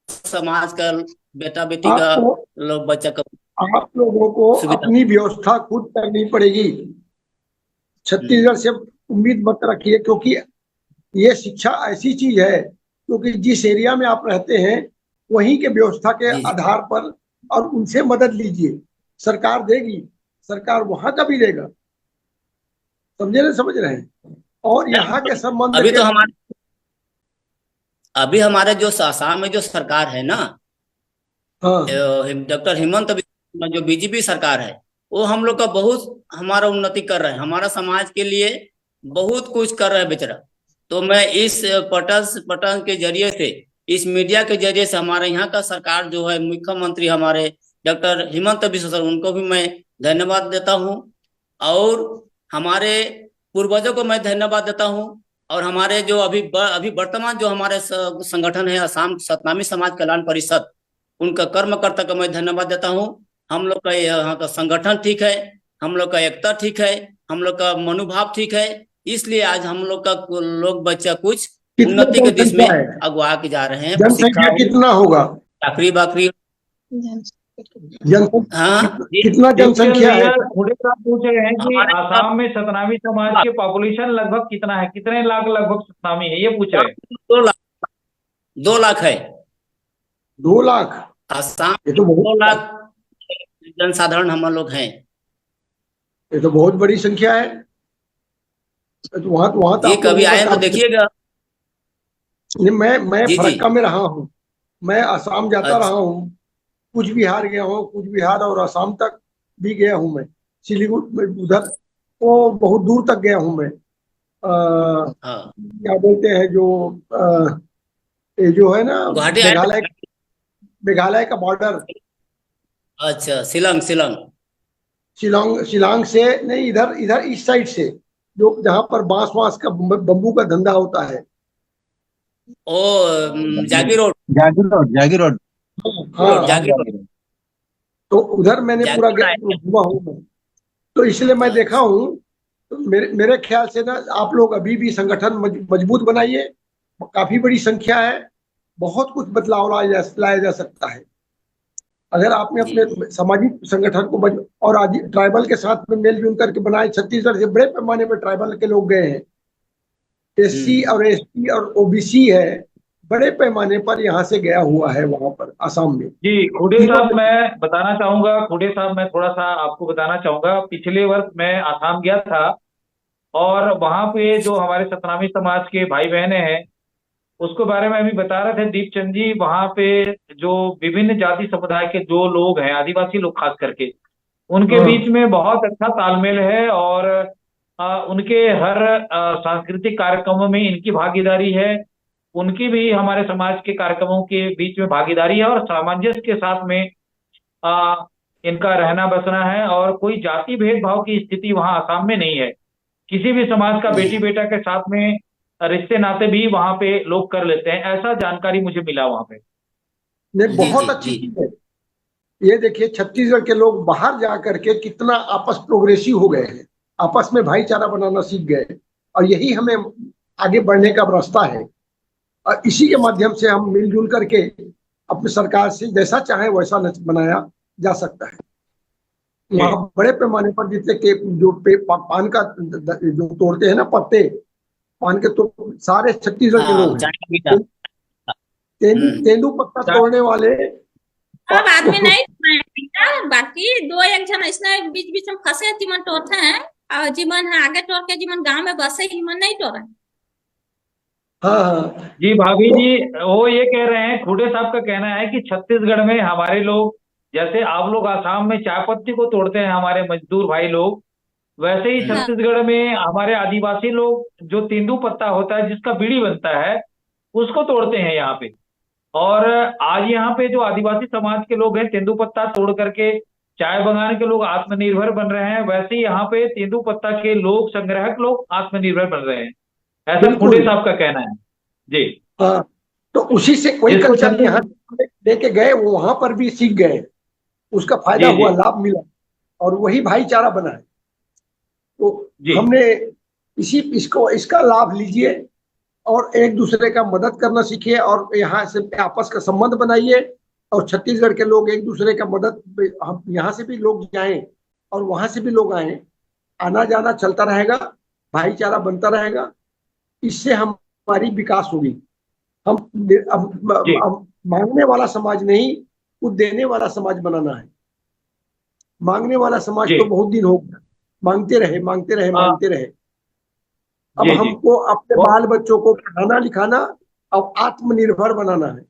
समाज का बेटा बेटी का लोग बच्चा का आप लोगों को अपनी व्यवस्था खुद करनी पड़ेगी। छत्तीसगढ़ से उम्मीद मत रखिए क्योंकि ये शिक्षा ऐसी चीज है क्योंकि जिस एरिया में आप रहते हैं वहीं के व्यवस्था के आधार पर और उनसे मदद लीजिए। सरकार देगी, सरकार वहां का भी देगा। समझ रहे हैं। और यहाँ के संबंध अभी हमारे जो आसाम में जो सरकार है ना डॉक्टर हेमंत जो बीजेपी सरकार है वो हम लोग का बहुत हमारा उन्नति कर रहे हैं, हमारा समाज के लिए बहुत कुछ कर रहे हैं बेचारा। तो मैं इस पटन के जरिए से इस मीडिया के जरिए से हमारे यहाँ का सरकार जो है मुख्यमंत्री हमारे डॉक्टर हेमंत बिश्व सर उनको भी मैं धन्यवाद देता हूँ और हमारे पूर्वजों को मैं धन्यवाद देता हूँ। और हमारे जो अभी वर्तमान जो हमारे संगठन है आसाम सतनामी समाज कल्याण परिषद उनका कर्मकर्ता को मैं धन्यवाद देता हूँ। हम लोग का यहाँ का संगठन ठीक है, हम लोग का एकता ठीक है, हम लोग का मनोभाव ठीक है, इसलिए आज हम लोग का लोग बच्चा कुछ उन्नति के दिशा में अगवा के जा रहे हैं। जनसंख्या कितना होगा? चाकरी बाकरी कितना जनसंख्या है? खोटे साहब पूछ रहे हैं कि आसाम में सतनामी समाज के पॉपुलेशन लगभग कितना है, कितने लाख लगभग सतनामी है, ये पूछ रहे हैं। 2 लाख है। 2 लाख आसाम 2 लाख जनसाधारण हम लोग हैं। ये तो बहुत बड़ी संख्या है। तो वहां तो कभी आए तो देखिएगा। मैं फरक्का में रहा हूँ, मैं आसाम जाता रहा हूँ, कुछ बिहार गया हूँ, कुछ बिहार और आसाम तक भी गया हूँ। मैं सिलीगुड़ी उधर तो बहुत दूर तक गया हूँ मैं। क्या बोलते हैं जो है ना मेघालय का बॉर्डर। अच्छा शिलांग से नहीं, इधर इस साइड से जो जहाँ पर बांस का बम्बू का धंधा होता है। जागी रोड। तो उधर मैंने पूरा घूमा हूँ, तो इसलिए मैं देखा हूँ। तो मेरे ख्याल से ना आप लोग अभी भी संगठन मजबूत बनाइए। काफी बड़ी संख्या है, बहुत कुछ बदलाव लाया जा सकता है अगर आपने अपने सामाजिक संगठन को और आज ट्राइबल के साथ में मेलजोल करके बनाए। छत्तीसगढ़ से बड़े पैमाने पर ट्राइबल के लोग गए हैं। एससी और एसटी और ओबीसी है बड़े पैमाने पर यहाँ से गया हुआ है वहां पर असम में। जी खुडे साहब, मैं बताना चाहूंगा, खुडे साहब मैं थोड़ा सा आपको बताना चाहूंगा। पिछले वर्ष मैं आसाम गया था और वहां पे जो हमारे सतनामी समाज के भाई बहने हैं उसके बारे में अभी बता रहे थे दीपचंद जी। वहां पे जो विभिन्न जाति समुदाय के जो लोग हैं, आदिवासी लोग खास करके, उनके हाँ। बीच में बहुत अच्छा तालमेल है और उनके हर सांस्कृतिक कार्यक्रमों में इनकी भागीदारी है, उनकी भी हमारे समाज के कार्यक्रमों के बीच में भागीदारी है और सामंजस्य के साथ में आ, इनका रहना बसना है और कोई जाति भेदभाव की स्थिति वहां आसाम में नहीं है। किसी भी समाज का बेटी बेटा के साथ में रिश्ते नाते भी वहां पे लोग कर लेते हैं, ऐसा जानकारी मुझे मिला वहां पे। नहीं, बहुत अच्छी चीज है। ये देखिए छत्तीसगढ़ के लोग बाहर जा करके कितना आपस प्रोग्रेसिव हो गए हैं, आपस में भाईचारा बनाना सीख गए और यही हमें आगे बढ़ने का रास्ता है। और इसी के माध्यम से हम मिलजुल करके अपनी सरकार से जैसा चाहे वैसा बनाया जा सकता है। वहाँ बड़े पैमाने पर जितने के जो पान का जो तोड़ते हैं ना पत्ते, पान के तो सारे छत्तीसगढ़ के लोग हैं। तेंदू पत्ता तोड़ने वाले अब आदमी नहीं, बाकी दो एक जन इसने बीच बीच में फंसे जीवन टोरते हैं और जीवन है आगे टोर के जीवन गांव में बसे जीवन नहीं टोरे। हाँ जी भाभी जी, वो ये कह रहे हैं, खुडे साहब का कहना है कि छत्तीसगढ़ में हमारे लोग, जैसे आप लोग आसाम में चाय पत्ती को तोड़ते हैं हमारे मजदूर भाई लोग, वैसे ही छत्तीसगढ़ में हमारे आदिवासी लोग जो तेंदू पत्ता होता है जिसका बीड़ी बनता है उसको तोड़ते हैं यहाँ पे। और आज यहाँ पे जो आदिवासी समाज के लोग हैं तेंदू पत्ता तोड़ करके चाय बनाने के लोग आत्मनिर्भर बन रहे हैं, वैसे ही यहाँ पे तेंदू पत्ता के लोग, संग्राहक लोग आत्मनिर्भर बन रहे हैं, ऐसा खुडे साहब का कहना है। जी हाँ, तो उसी से कोई कल्चर यहाँ लेके गए, वो वहां पर भी सीख गए, उसका फायदा हुआ, लाभ मिला और वही भाईचारा बना है। तो हमने इसका लाभ लीजिए और एक दूसरे का मदद करना सीखिए और यहाँ से आपस का संबंध बनाइए और छत्तीसगढ़ के लोग एक दूसरे का मदद, हम यहाँ से भी लोग जाएं और वहां से भी लोग आए, आना जाना चलता रहेगा, भाईचारा बनता रहेगा, इससे हमारी विकास होगी। हम अब मांगने वाला समाज नहीं, कुछ देने वाला समाज बनाना है। मांगने वाला समाज तो बहुत दिन हो गया, मांगते रहे मांगते रहे मांगते रहे। अब हमको अपने बाल बच्चों को पढ़ाना लिखाना और आत्मनिर्भर बनाना है।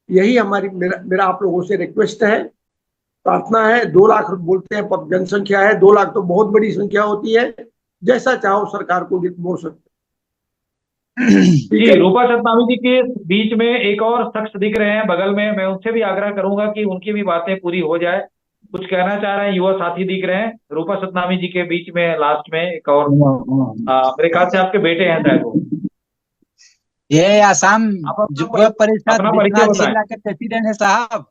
यही हमारी मेरा आप लोगों से रिक्वेस्ट है, प्रार्थना है। 2 लाख बोलते हैं जनसंख्या है, 2 लाख तो बहुत बड़ी संख्या होती है, जैसा चाहो सरकार को मोड़ सकते। जी रूपा सतनामी जी के बीच में एक और शख्स दिख रहे हैं बगल में, मैं उनसे भी आग्रह करूंगा कि उनकी भी बातें पूरी हो जाए। कुछ कहना चाह रहे हैं, युवा साथी दिख रहे हैं रूपा सतनामी जी के बीच में, लास्ट में एक और मेरे ख्याल से आपके बेटे हैं शायद वो। ये आसाम युवा परिषद जिला के प्रेसिडेंट है साहब।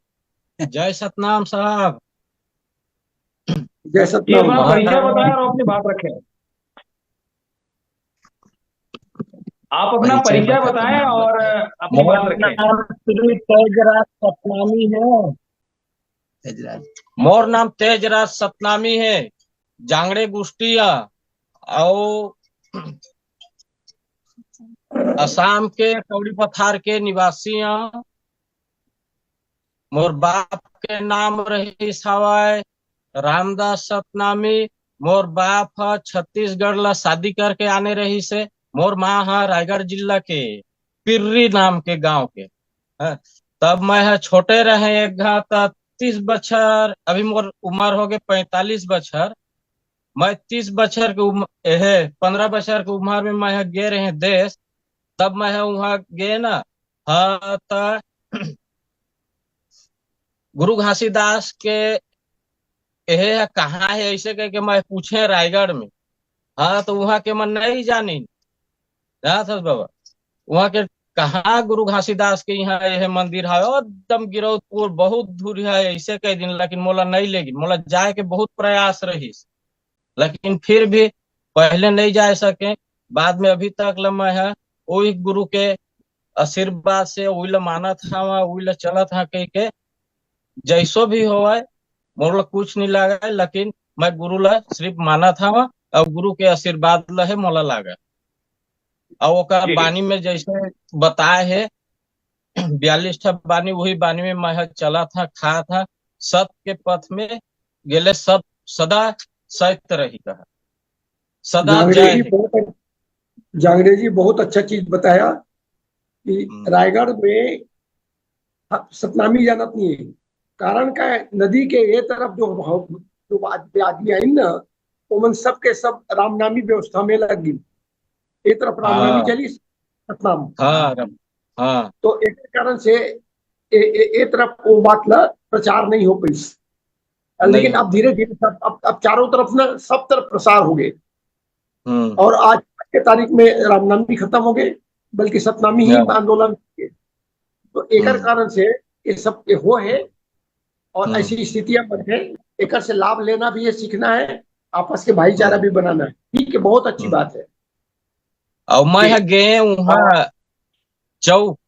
जय सतनाम साहब। जय सतनाम। अपना परिचय बताएं और अपनी बात रखें। आप अपना परिचय बताएं और अपनी बात रखें। तेजराज सतनामी है। मोर नाम तेजराज सतनामी है, जांगड़े गुस्टिया और असम के कौड़ी पथार के निवासी। मोर बाप के नाम रही हवाय रामदास सतनामी। मोर बाप छत्तीसगढ़ ला शादी करके आने रही से। मोर माँ है रायगढ़ जिला के पिर्री नाम के गांव के। तब मैं छोटे रहे एक घात 30 बछर, अभी मोर उम्र हो गए 45 बछर। मैं 30 बछर के 15 बछर के उम्र में मैं गे रहे देश। तब मैं वहां गे ना, हाँ तो गुरु घासीदास के यह कहाँ है ऐसे कह के मैं पूछे रायगढ़ में। हाँ तो वहां के मैं नहीं जानी बाबा, वहां के कहाँ गुरु घासीदास के यहाँ यह मंदिर है, एकदम गिरौदपुर बहुत दूर है ऐसे कई दिन। लेकिन मोला नहीं लेगी, मोला जाए के बहुत प्रयास रही, लेकिन फिर भी पहले नहीं जा सके। बाद में अभी तक मैं है वही गुरु के आशीर्वाद से वही माना था, वही चला था कह के जैसो भी हो मोला कुछ नहीं लगा। लेकिन मैं गुरु ला सिर्फ माना था और गुरु के आशीर्वाद ला मोला लगा। और ओकर जी बानी में जैसे बताए है 42 ठा बानी, वही बानी में मैं चला था, खा था, सत्य के पथ में गेले सब सदा सत्य रही कहा, सदा जांगड़े जय जी है। बहुत जांगड़े जी बहुत अच्छा चीज बताया कि रायगढ़ में सतनामी जानत नहीं है। कारण का है, नदी के ये तरफ जो आदमी आई ना, उमन सब के सब रामनामी व्यवस्था में लग गई। एक तरफ रामनामी हाँ चली, सतनाम। हाँ हाँ तो एक कारण से एक तरफ वो बात ला प्रचार नहीं हो पाई। नहीं लेकिन हो अब पाई। धीरे धीरे सब अब चारों तरफ ना सब तरफ प्रसार हो गए। हम्म। और आज के तारीख में रामनामी खत्म हो गए, बल्कि सतनामी ही हाँ, आंदोलन किए। तो एक कारण से ये सब ये हो है। और ऐसी स्थितियां बने, एक से लाभ लेना भी है, सीखना है, आपस के भाईचारा भी बनाना है। ठीक है, बहुत अच्छी बात है। और मैं जी गए वहाँ चौक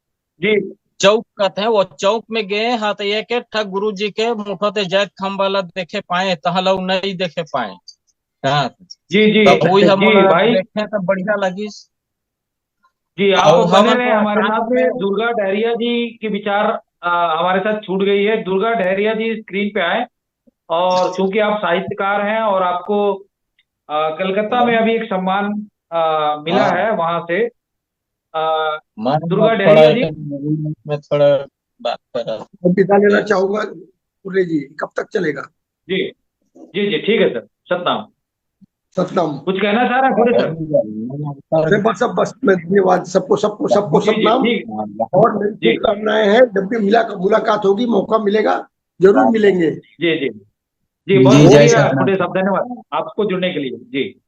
जी चौक कहते हैं, वो चौक में गए हाँ, तो एक एक ठा गुरु जी के मुठोते जैत खम्बाला देखे पाए, तहला नहीं देखे पाए। हाँ, जी जी तब वही हम जी भाई देखे तो बढ़िया लगी। जी, आप और बने हमन रहे तो हमारे अचानक साथ में। में दुर्गा डहरिया जी की विचार हमारे साथ छूट गई है। दुर्गा डहरिया जी स्क्रीन पे आए। और चूंकि आप साहित्यकार हैं और आपको कलकत्ता में अभी एक सम्मान मिला हाँ, है वहां से। मैं दुर्गा थोड़ा डहरिया एक जी। में थोड़ा बात कर रहा मैं विदा लेना था। चाहूंगा। मुरली जी, कब तक चलेगा? जी जी जी ठीक है सर। सतनाम। सतनाम। कुछ कहना चाह रहे हैं बोले सर? अरे बस अब बस मैं धन्यवाद सबको सबको सबको जी जी सतनाम। ठीक। और मेरी जी शुभकामनाएं हैं, जब भी मुलाकात होगी, मौका मिलेगा, जरूर मिलेंगे। जी जी जी, बहुत जी जय शुक्रिया सतनाम। छोटे साहब, धन्यवाद आपको जुड़ने के लिए। जी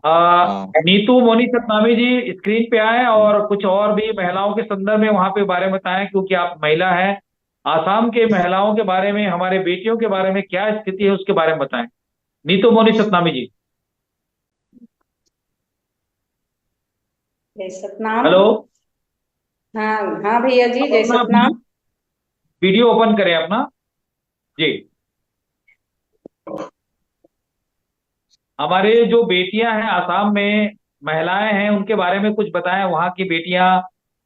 हाँ नीतू मोनी सतनामी जी स्क्रीन पे आए और कुछ और भी महिलाओं के संदर्भ में वहां पे बारे में बताएं, क्योंकि आप महिला हैं। आसाम के महिलाओं के बारे में, हमारे बेटियों के बारे में क्या स्थिति है उसके बारे में बताएं, नीतू मोनी सतनामी जी। जय सतनाम। हेलो। हाँ हाँ भैया जी, आप जय अपना सतनाम। वीडियो ओपन करें अपना। जी, हमारे जो बेटियां हैं आसाम में, महिलाएं हैं, उनके बारे में कुछ बताएं। वहाँ की बेटियां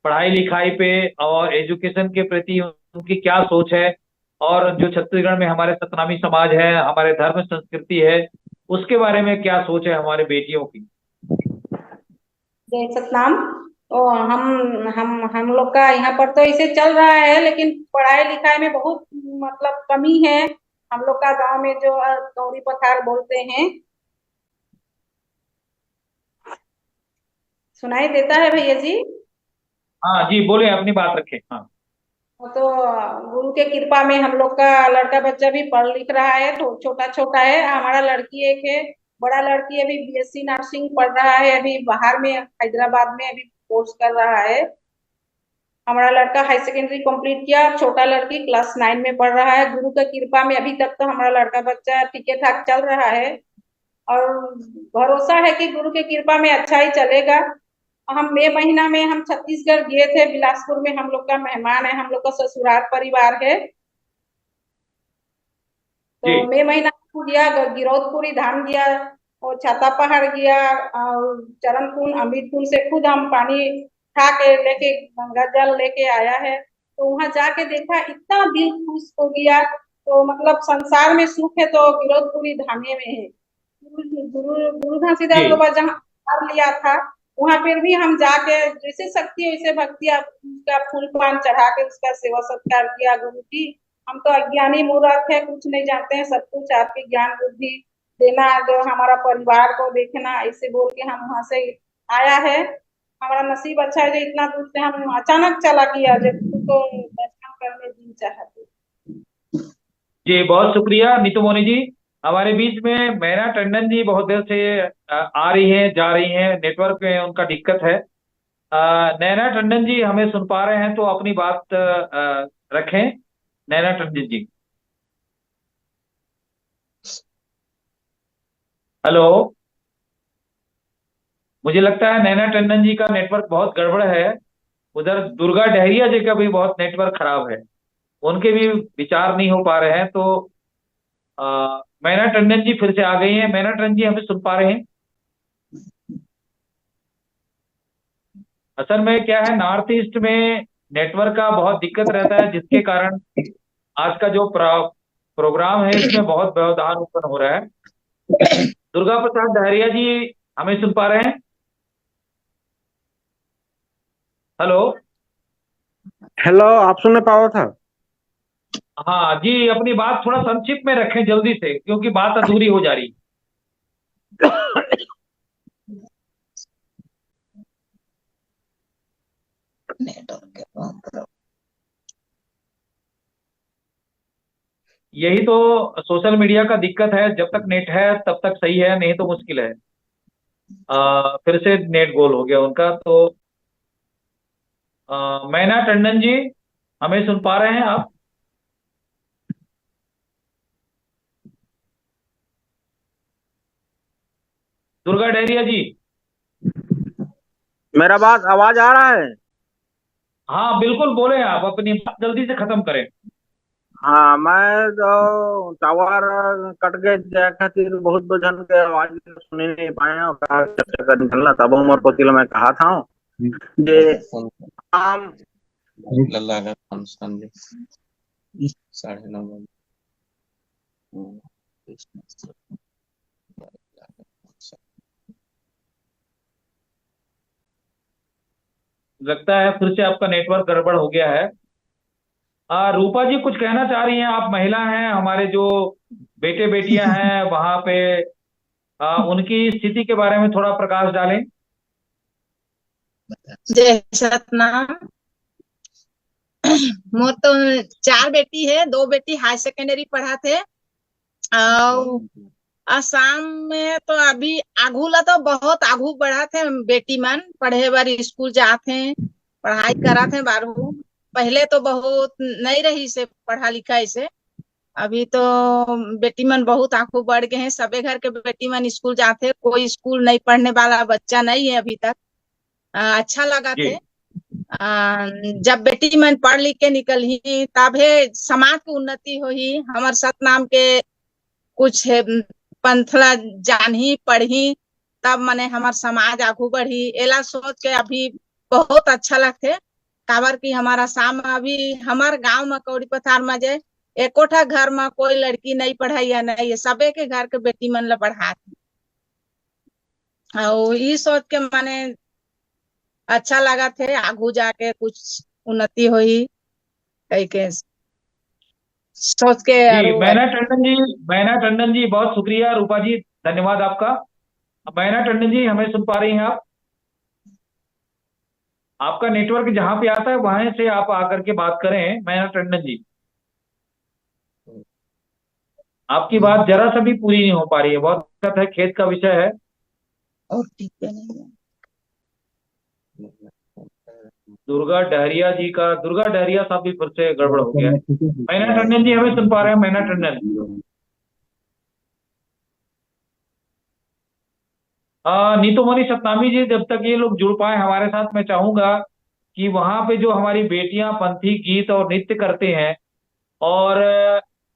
पढ़ाई लिखाई पे और एजुकेशन के प्रति उनकी क्या सोच है, और जो छत्तीसगढ़ में हमारे सतनामी समाज है, हमारे धर्म संस्कृति है, उसके बारे में क्या सोच है हमारे बेटियों की। जय सतनाम। तो हम लोग का यहाँ पर तो ऐसे चल रहा है, लेकिन पढ़ाई लिखाई में बहुत मतलब कमी है। हम लोग का गांव में जो कौड़ी पथार बोलते हैं, सुनाई देता है भैया जी? हाँ जी, बोले, अपनी बात रखें। हाँ तो गुरु के कृपा में हम लोग का लड़का बच्चा भी पढ़ लिख रहा है, तो छोटा छोटा है। हमारा लड़की एक है, बड़ा लड़की अभी बीएससी नर्सिंग पढ़ रहा है, अभी बाहर में हैदराबाद में अभी कोर्स कर रहा है। हमारा लड़का हाई सेकेंडरी कंप्लीट किया, छोटा लड़की क्लास 9 में पढ़ रहा है। गुरु का कृपा में अभी तक तो हमारा लड़का बच्चा ठीक ठाक चल रहा है, और भरोसा है कि गुरु के कृपा में अच्छा ही चलेगा। हम मई महीना में हम छत्तीसगढ़ गए थे, बिलासपुर में हम लोग का मेहमान है, हम लोग का ससुराल परिवार है। तो जी मई महीना गया, गिरौदपुरी धाम गया, और छाता पहाड़ गया, और चरण कुंड अमृत कुंड से खुद हम पानी उठा के लेके गंगा जल लेके आया है। तो वहां जाके देखा, इतना दिल खुश हो गया। तो मतलब संसार में सुख है तो गिरौदपुरी धामे में है। गुरु घासीदास जी बाबा जहाँ कर लिया था, वहां पर भी हम जाके जैसे शक्ति वैसे भक्ति उसका फूल पान चढ़ा के उसका सेवा सत्कार किया। गुरु जी, हम तो अज्ञानी मूर्ख है, कुछ नहीं जानते हैं, सब कुछ आपकी ज्ञान बुद्धि देना, जो हमारा परिवार को देखना, ऐसे बोल के हम वहां से आया है। हमारा नसीब अच्छा है जो इतना दूर से हम अचानक चला किया, जब तो दर्शन करने दिन चाहते। जी, बहुत शुक्रिया नीतू मोनी जी। हमारे बीच में मैना टंडन जी बहुत देर से आ रही हैं जा रही हैं, नेटवर्क में उनका दिक्कत है। नैना टंडन जी हमें सुन पा रहे हैं तो अपनी बात रखें। नैना टंडन जी, हेलो। मुझे लगता है नैना टंडन जी का नेटवर्क बहुत गड़बड़ है। उधर दुर्गा डहरिया जी का भी बहुत नेटवर्क खराब है, उनके भी विचार नहीं हो पा रहे हैं। तो मैना टंडन जी फिर से आ गई हैं। मैना टंडन जी हमें सुन पा रहे हैं? असल में क्या है, नॉर्थ ईस्ट में नेटवर्क का बहुत दिक्कत रहता है, जिसके कारण आज का जो प्रोग्राम है इसमें बहुत व्यवधान उत्पन्न हो रहा है। दुर्गा प्रसाद डहरिया जी, हमें सुन पा रहे हैं? हेलो। हेलो, आप सुनने पाओ था? हाँ जी, अपनी बात थोड़ा संक्षिप्त में रखें जल्दी से, क्योंकि बात अधूरी हो जा रही। यही तो सोशल मीडिया का दिक्कत है, जब तक नेट है तब तक सही है, नहीं तो मुश्किल है। फिर से नेट गोल हो गया उनका। तो मैना टंडन जी, हमें सुन पा रहे हैं आप? दुर्गा डहरिया जी। मेरा बात आवाज आ रहा है? हाँ बिल्कुल, बोले आप, अपनी बात जल्दी से खत्म करें। हाँ, मैं तो टावर कट गए खातिर बहुत बजन के आवाज सुन नहीं पाया, चर्चा कर निकलना तब उमर पतिल मैं कहा था जे आम लल्ला का फंक्शन 9:30 लगता है फिर से आपका नेटवर्क गड़बड़ हो गया है। रूपा जी, कुछ कहना चाह रही हैं? आप महिला हैं, हमारे जो बेटे बेटियां हैं वहां पे, उनकी स्थिति के बारे में थोड़ा प्रकाश डालें। जय सतनाम। मोर तो 4 बेटी है, 2 बेटी हाई सेकेंडरी पढ़ा थे। और असम में तो अभी आगू ला तो बहुत आगू बढ़ा थे, बेटी मन पढ़े बार स्कूल जाते, पढ़ाई करा थे 12। पहले तो बहुत नहीं रही से पढ़ा लिखा से, अभी तो बेटी मन बहुत आगू बढ़ गए हैं। सबे घर के बेटी मन स्कूल जाते, कोई स्कूल नहीं पढ़ने वाला बच्चा नहीं है अभी तक। अच्छा लगा थे। जब बेटी मन पढ़ लिख के निकल ही तबे समाज की उन्नति हो ही। हमार सतनाम के कुछ पंथला जान ही पढ़ी तब मने हमार समाज आगू बढ़ी। एला सोच के अभी बहुत अच्छा लगते, काबर की हमारा साम अभी हमार गांव में कौड़ी पथार में जे एकोठा घर में कोई लड़की नहीं पढ़ाई नहीं है, सबे के घर के बेटी मन ला पढ़ाते। और ये सोच के माने अच्छा लगा थे, आगू जाके कुछ उन्नति हुई कई के सोच के। जी मैना टंडन जी, बहुत शुक्रिया। रूपा जी, धन्यवाद आपका। मैना टंडन जी, हमें सुन पा रही हैं आप? आपका नेटवर्क जहां पे आता है वहां से आप आकर के बात करें। मैना टंडन जी, आपकी बात जरा सा भी पूरी नहीं हो पा रही है, बहुत दिक्कत है, खेत का विषय है। और ठीक है नहीं। दुर्गा डहरिया साहब भी फिर से गड़बड़ हो गया है। मैना टंडन जी, हमें सुन पा रहे हैं? मैना टंडन, नीतूमणि सतनामी जी, जब तक ये लोग जुड़ पाए हमारे साथ, मैं चाहूंगा कि वहां पे जो हमारी बेटियां पंथी गीत और नृत्य करते हैं, और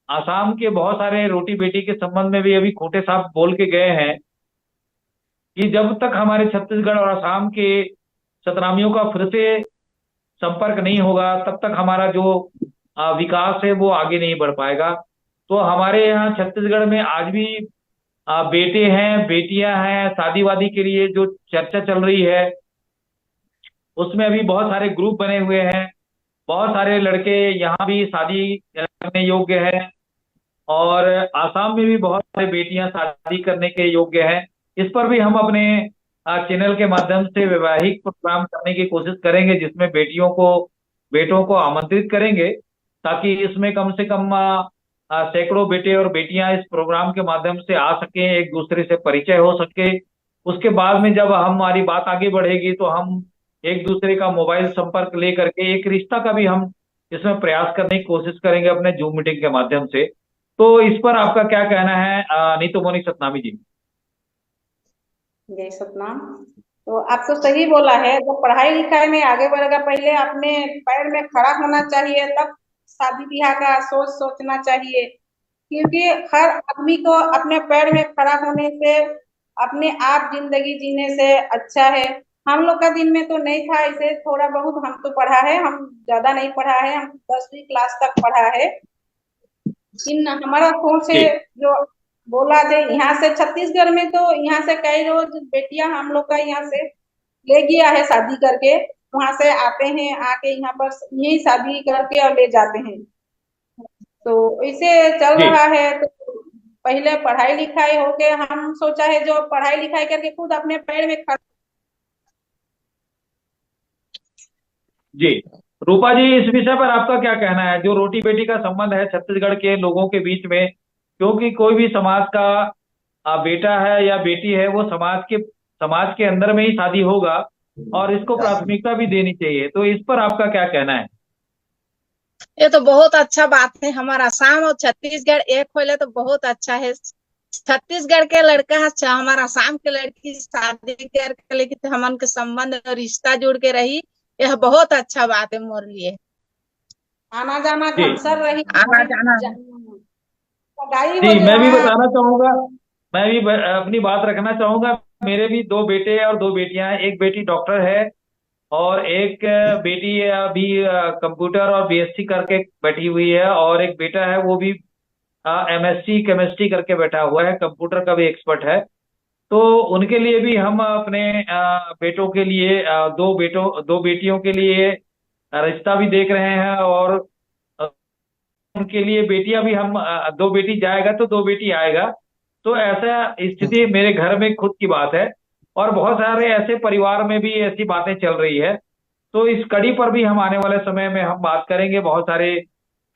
आसाम के बहुत सारे रोटी बेटी के संबंध में भी अभी खोटे साहब बोल के गए हैं कि जब तक हमारे छत्तीसगढ़ और आसाम के सतनामियों का फिर से संपर्क नहीं होगा, तब तक हमारा जो विकास है वो आगे नहीं बढ़ पाएगा। तो हमारे यहाँ छत्तीसगढ़ में आज भी बेटे हैं, बेटियां हैं, शादी वादी के लिए जो चर्चा चल रही है उसमें अभी बहुत सारे ग्रुप बने हुए हैं। बहुत सारे लड़के यहाँ भी शादी करने योग्य हैं, और आसाम में भी बहुत सारी बेटियां शादी करने के योग्य हैं। इस पर भी हम अपने चैनल के माध्यम से वैवाहिक प्रोग्राम करने की कोशिश करेंगे, जिसमें बेटों को आमंत्रित करेंगे, ताकि इसमें कम से कम सैकड़ों बेटे और बेटियां इस प्रोग्राम के माध्यम से आ सकें, एक दूसरे से परिचय हो सके। उसके बाद में जब हमारी बात आगे बढ़ेगी तो हम एक दूसरे का मोबाइल संपर्क ले करके एक रिश्ता का भी हम इसमें प्रयास करने की कोशिश करेंगे अपने जूम मीटिंग के माध्यम से। तो इस पर आपका क्या कहना है नीतूमणि सतनामी जी? जय सतनाम। तो आप तो सही बोला है, जब पढ़ाई लिखाई में आगे बढ़ेगा पहले अपने पैर में खड़ा होना चाहिए, तब शादी ब्याह का सोचना चाहिए। क्योंकि हर आदमी को अपने पैर में खड़ा होने से, अपने आप जिंदगी जीने से अच्छा है हम लोग का दिन में तो नहीं था, इसे थोड़ा बहुत हम तो पढ़ा है, हम ज्यादा नहीं पढ़ा है, हम 10वीं क्लास तक पढ़ा है। इन हमारा सोच है जी जो बोला जाए, यहाँ से छत्तीसगढ़ में तो यहाँ से कई रोज बेटियां हम लोग का यहाँ से ले गया है शादी करके, वहां से आते हैं, आके यहाँ पर यही शादी करके और ले जाते हैं। तो इसे चल जी रहा है। तो पहले पढ़ाई लिखाई होके हम सोचा है जो पढ़ाई लिखाई करके खुद अपने पैर में खड़ा। जी। रूपा जी, इस विषय पर आपका क्या कहना है, जो रोटी बेटी का संबंध है छत्तीसगढ़ के लोगों के बीच में? क्योंकि कोई भी समाज का बेटा है या बेटी है, वो समाज के अंदर में ही शादी होगा और इसको प्राथमिकता भी देनी चाहिए। तो इस पर आपका क्या कहना है? ये तो बहुत अच्छा बात है, हमारा असम और छत्तीसगढ़ एक होले तो बहुत अच्छा है। छत्तीसगढ़ के लड़का हमारा असम के लड़की शादी करके लेके तो हमन के संबंध और रिश्ता जुड़ के रही, यह बहुत अच्छा बात है मोर लिए। आना जाना जी घमसर रही, आना जाना पढ़ाई हो जी, मैं भी रहा। बताना चाहूंगा, मैं भी अपनी बात रखना चाहूंगा। मेरे भी दो बेटे और दो बेटियां हैं। एक बेटी डॉक्टर है और एक बेटी अभी कंप्यूटर और बीएससी करके बैठी हुई है, और एक बेटा है वो भी एमएससी केमिस्ट्री करके बैठा हुआ है, कंप्यूटर का भी एक्सपर्ट है। तो उनके लिए भी हम अपने बेटों के लिए दो बेटियों के लिए रिश्ता भी देख रहे हैं, और अ, उनके लिए बेटियां भी हम दो बेटी जाएगा तो दो बेटी आएगा। तो ऐसा स्थिति मेरे घर में खुद की बात है, और बहुत सारे ऐसे परिवार में भी ऐसी बातें चल रही है। तो इस कड़ी पर भी हम आने वाले समय में हम बात करेंगे। बहुत सारे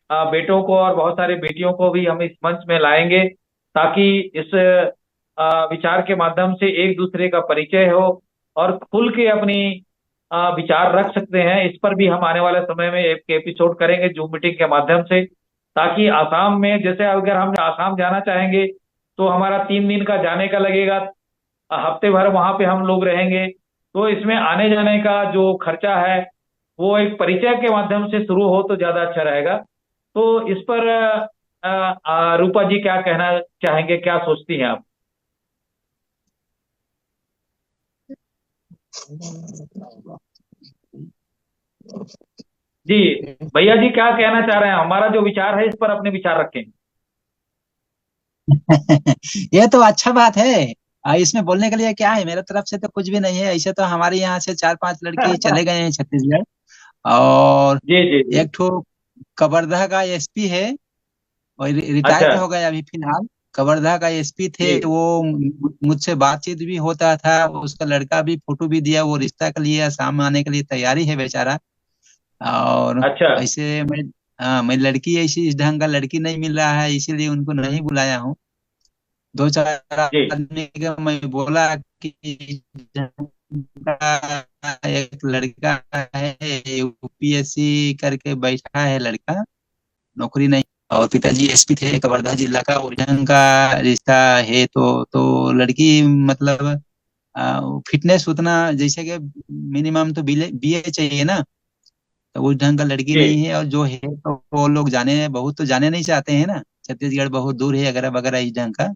बेटों को और बहुत सारे बेटियों को भी हम इस मंच में लाएंगे, ताकि इस विचार के माध्यम से एक दूसरे का परिचय हो और खुल के अपनी विचार रख सकते हैं। इस पर भी हम आने वाले समय में एक एपिसोड करेंगे जूम मीटिंग के माध्यम से, ताकि आसाम में, जैसे अगर हम आसाम जाना चाहेंगे तो हमारा 3 दिन का जाने का लगेगा, हफ्ते भर वहां पे हम लोग रहेंगे। तो इसमें आने जाने का जो खर्चा है वो एक परिचय के माध्यम से शुरू हो तो ज्यादा अच्छा रहेगा। तो इस पर रूपा जी क्या कहना चाहेंगे, क्या सोचती हैं आप? जी भैया जी, क्या कहना चाह रहे हैं? हमारा जो विचार है इस पर अपने विचार रखें। ये तो अच्छा बात है। इसमें बोलने के लिए क्या है, मेरे तरफ से तो कुछ भी नहीं है। ऐसे तो हमारे यहाँ से 4-5 लड़के चले गए हैं छत्तीसगढ़। और जी जी जी। एक ठो कवर्धा का एसपी है, और अच्छा। रिटायर हो गए अभी फिलहाल। कवर्धा का एसपी थे जी। वो, मुझसे बातचीत भी होता था। उसका लड़का भी फोटो भी दिया, वो रिश्ता के लिए आसाम आने के लिए तैयारी है बेचारा। और अच्छा। ऐसे मैं, हाँ, मैं लड़की ऐसी इस ढंग का लड़की नहीं मिल रहा है, इसीलिए उनको नहीं बुलाया हूँ। 2-4 जी आदमी का मैं बोला कि एक लड़का है यूपीएससी करके बैठा है लड़का, नौकरी नहीं, और पिताजी एसपी थे कवर्धा जिला का, उस ढंग का रिश्ता है। तो लड़की मतलब फिटनेस उतना, जैसे कि मिनिमम तो बीए चाहिए ना, तो उस ढंग का लड़की जी नहीं है। और जो है तो वो लोग जाने बहुत तो जाने नहीं चाहते हैं ना, छत्तीसगढ़ बहुत दूर है अगैरह वगैरह इस ढंग का।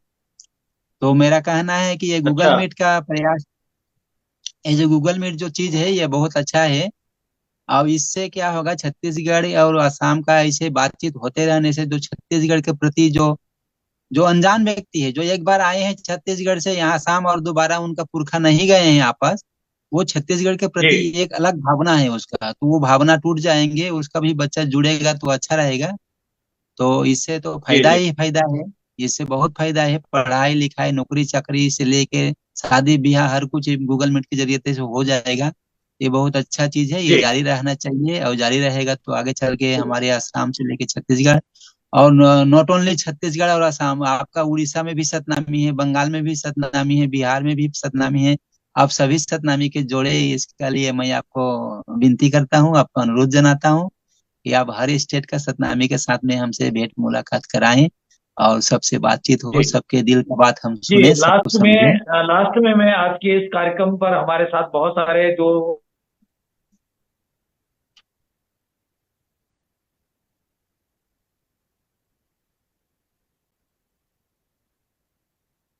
तो मेरा कहना है कि ये गूगल अच्छा। मीट का प्रयास, ये जो गूगल मीट जो चीज है ये बहुत अच्छा है। अब इससे क्या होगा, छत्तीसगढ़ और असम का ऐसे बातचीत होते रहने से जो छत्तीसगढ़ के प्रति जो अनजान व्यक्ति है, जो एक बार आए हैं छत्तीसगढ़ से यहाँ असम और दोबारा उनका पुरखा नहीं गए हैं आपस, वो छत्तीसगढ़ के जी प्रति एक अलग भावना है उसका, तो वो भावना टूट जाएंगे, उसका भी बच्चा जुड़ेगा तो अच्छा रहेगा। तो इससे तो जी फायदा जी। ही फायदा है। इससे बहुत फायदा है, पढ़ाई लिखाई नौकरी चाकरी से लेके शादी ब्याह हर कुछ गूगल मीट के जरिए से हो जाएगा। ये बहुत अच्छा चीज है, ये जी जारी रहना चाहिए, और जारी रहेगा तो आगे चल के हमारे आसाम से लेके छत्तीसगढ़, और नॉट ओनली छत्तीसगढ़ और आसाम, आपका उड़ीसा में भी सतनामी है, बंगाल में भी सतनामी है, बिहार में भी सतनामी है। आप सभी सतनामी के जोड़े, इसके लिए मैं आपको विनती करता हूँ, आपको अनुरोध जनाता हूँ कि आप हर स्टेट का सतनामी के साथ में हमसे भेंट मुलाकात कराएं, और सबसे बातचीत हो, जी सबके दिल का बात हम जी। सुने, सबको समझें। लास्ट में मैं आज के इस कार्यक्रम पर हमारे साथ बहुत सारे जो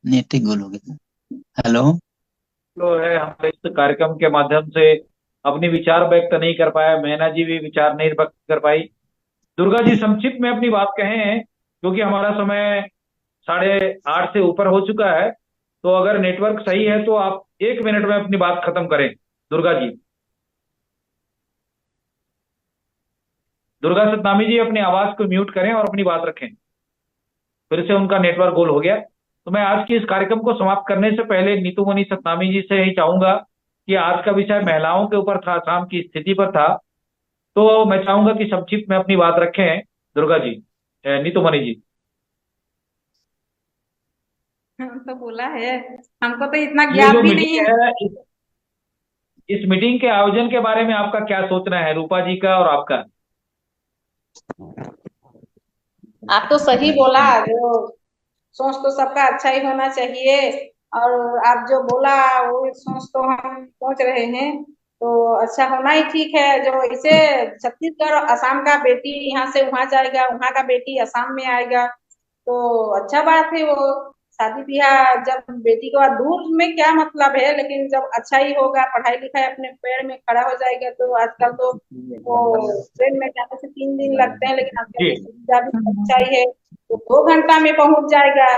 नेटिक गोलोगे। हेलो। जो है हमारे इस कार्यक्रम के माध्यम से अपने विचार व्यक्त नहीं कर पाया, मैना जी भी विचार नहीं व्यक्त कर पाई। दुर्गा जी संक्षिप्त में अपनी बात कहें, क्योंकि हमारा समय 8:30 से ऊपर हो चुका है। तो अगर नेटवर्क सही है तो आप 1 मिनट में अपनी बात खत्म करें। दुर्गा जी, दुर्गा सतनामी जी अपनी आवाज को म्यूट करें और अपनी बात रखें। फिर से उनका नेटवर्क गोल हो गया। तो मैं आज की इस कार्यक्रम को समाप्त करने से पहले नीतूमणि सतनामी जी से ही चाहूंगा कि आज का विषय महिलाओं के ऊपर था, असम की स्थिति पर था। तो मैं चाहूंगा कि संक्षिप्त में अपनी बात रखें दुर्गा जी, नीतूमणि जी। हम तो बोला है, हमको तो इतना ये ज्ञात जो भी नहीं मीटिंग है। है, इस मीटिंग के आयोजन के बारे में आपका क्या सोचना है, रूपा जी का और आपका? आप तो सही बोला, जो सोच तो सबका अच्छा ही होना चाहिए। और आप जो बोला वो सोच तो हम सोच रहे हैं, तो अच्छा होना ही ठीक है। जो इसे छत्तीसगढ़ और असम का बेटी यहाँ से वहां जाएगा, वहां का बेटी असम में आएगा, तो अच्छा बात है। वो शादी ब्याह जब बेटी को दूर में क्या मतलब है, लेकिन जब अच्छा ही होगा, पढ़ाई लिखाई अपने पैर में खड़ा हो जाएगा। तो आजकल तो वो ट्रेन में जाने से 3 दिन लगते हैं, लेकिन आजकल जी की सुविधा भी अच्छा ही है, तो 2 घंटा में पहुंच जाएगा।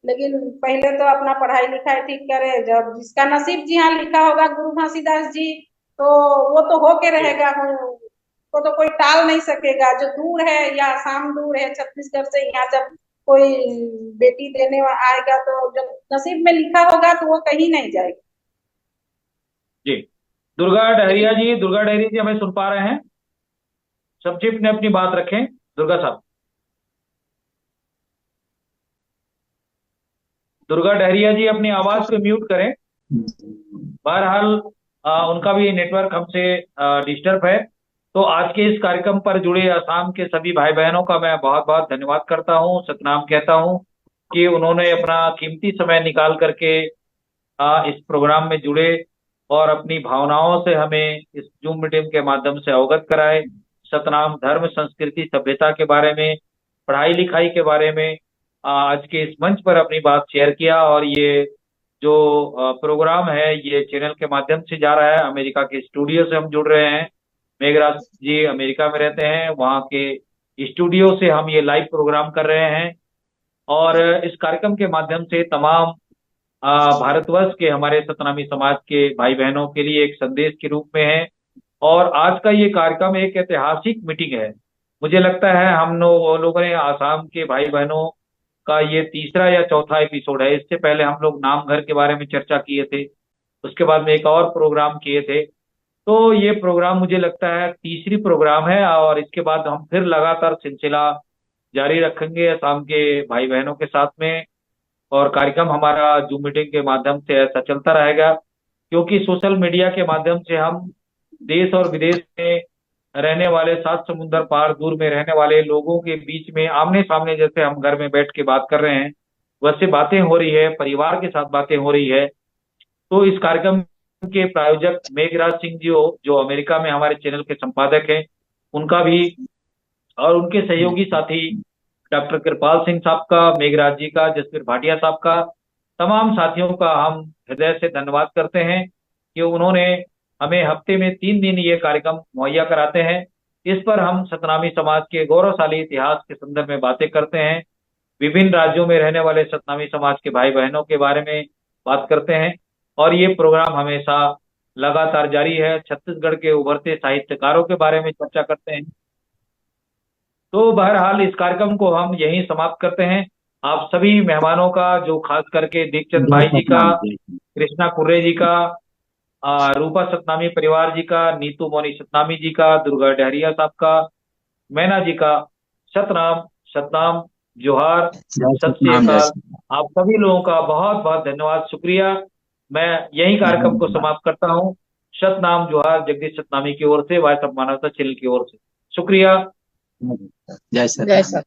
लेकिन पहले तो अपना पढ़ाई लिखाई ठीक करे, जब जिसका नसीब जी हाँ लिखा होगा गुरु घासीदास जी, तो वो तो होके रहेगा। वो तो कोई टाल नहीं सकेगा। जो दूर है या आसाम दूर है छत्तीसगढ़ से, यहाँ जब कोई बेटी देने आएगा, तो जब नसीब में लिखा होगा तो वो कहीं नहीं जाएगा। जी। दुर्गा डहरिया जी, दुर्गा डहरिया जी हमें सुन पा रहे हैं? संक्षिप्त में अपनी बात रखें दुर्गा साहब। दुर्गा डहरिया जी अपनी आवाज को म्यूट करें। बहरहाल उनका भी नेटवर्क हमसे डिस्टर्ब है। तो आज के इस कार्यक्रम पर जुड़े असम के सभी भाई बहनों का मैं बहुत बहुत धन्यवाद करता हूं, सतनाम कहता हूं कि उन्होंने अपना कीमती समय निकाल करके इस प्रोग्राम में जुड़े और अपनी भावनाओं से हमें इस जूम मीटिंग के माध्यम से अवगत कराए। सतनाम धर्म, संस्कृति, सभ्यता के बारे में, पढ़ाई लिखाई के बारे में आज के इस मंच पर अपनी बात शेयर किया। और ये जो प्रोग्राम है ये चैनल के माध्यम से जा रहा है। अमेरिका के स्टूडियो से हम जुड़ रहे हैं। मेघराज जी अमेरिका में रहते हैं, वहाँ के स्टूडियो से हम ये लाइव प्रोग्राम कर रहे हैं। और इस कार्यक्रम के माध्यम से तमाम भारतवर्ष के हमारे सतनामी समाज के भाई बहनों के लिए एक संदेश के रूप में है। और आज का ये कार्यक्रम एक ऐतिहासिक मीटिंग है। मुझे लगता है हम लोगों ने आसाम के भाई बहनों का ये तीसरा या चौथा एपिसोड है। इससे पहले हम लोग नामघर के बारे में चर्चा किए थे, उसके बाद में एक और प्रोग्राम किए थे। तो ये प्रोग्राम मुझे लगता है तीसरी प्रोग्राम है, और इसके बाद हम फिर लगातार सिलसिला जारी रखेंगे असम के भाई बहनों के साथ में। और कार्यक्रम हमारा जूम मीटिंग के माध्यम से ऐसा चलता रहेगा, क्योंकि सोशल मीडिया के माध्यम से हम देश और विदेश में रहने वाले, 7 समुंदर पार दूर में रहने वाले लोगों के बीच में आमने सामने जैसे हम घर में बैठ के बात कर रहे हैं, वैसे बातें हो रही है, परिवार के साथ बातें हो रही है। तो इस कार्यक्रम के प्रायोजक मेघराज सिंह जी जो अमेरिका में हमारे चैनल के संपादक हैं, उनका भी और उनके सहयोगी साथी डॉक्टर कृपाल सिंह साहब का, मेघराज जी का, जसवीर भाटिया साहब का, तमाम साथियों का हम हृदय से धन्यवाद करते हैं कि उन्होंने हमें हफ्ते में 3 दिन ये कार्यक्रम मुहैया कराते हैं। इस पर हम सतनामी समाज के गौरवशाली इतिहास के संदर्भ में बातें करते हैं, विभिन्न राज्यों में रहने वाले सतनामी समाज के भाई बहनों के बारे में बात करते हैं। और ये प्रोग्राम हमेशा लगातार जारी है। छत्तीसगढ़ के उभरते साहित्यकारों के बारे में चर्चा करते हैं। तो बहरहाल इस कार्यक्रम को हम यहीं समाप्त करते हैं। आप सभी मेहमानों का, जो खास करके दीपचंद भाई जी का, कृष्णा कुर्रे जी का, रूपा सतनामी परिवार जी का, नीतूमणि सतनामी जी का, दुर्गा डहरिया साहब का, मैना जी का, सतनाम, सतनाम, जोहार, सत श्री अकाल। आप सभी लोगों का बहुत बहुत धन्यवाद, शुक्रिया। मैं यही कार्यक्रम को समाप्त करता हूँ। सतनाम, जोहार, जगदीश सतनामी की ओर से, वाइस ऑफ मानवता चैनल की ओर से शुक्रिया। जय सत।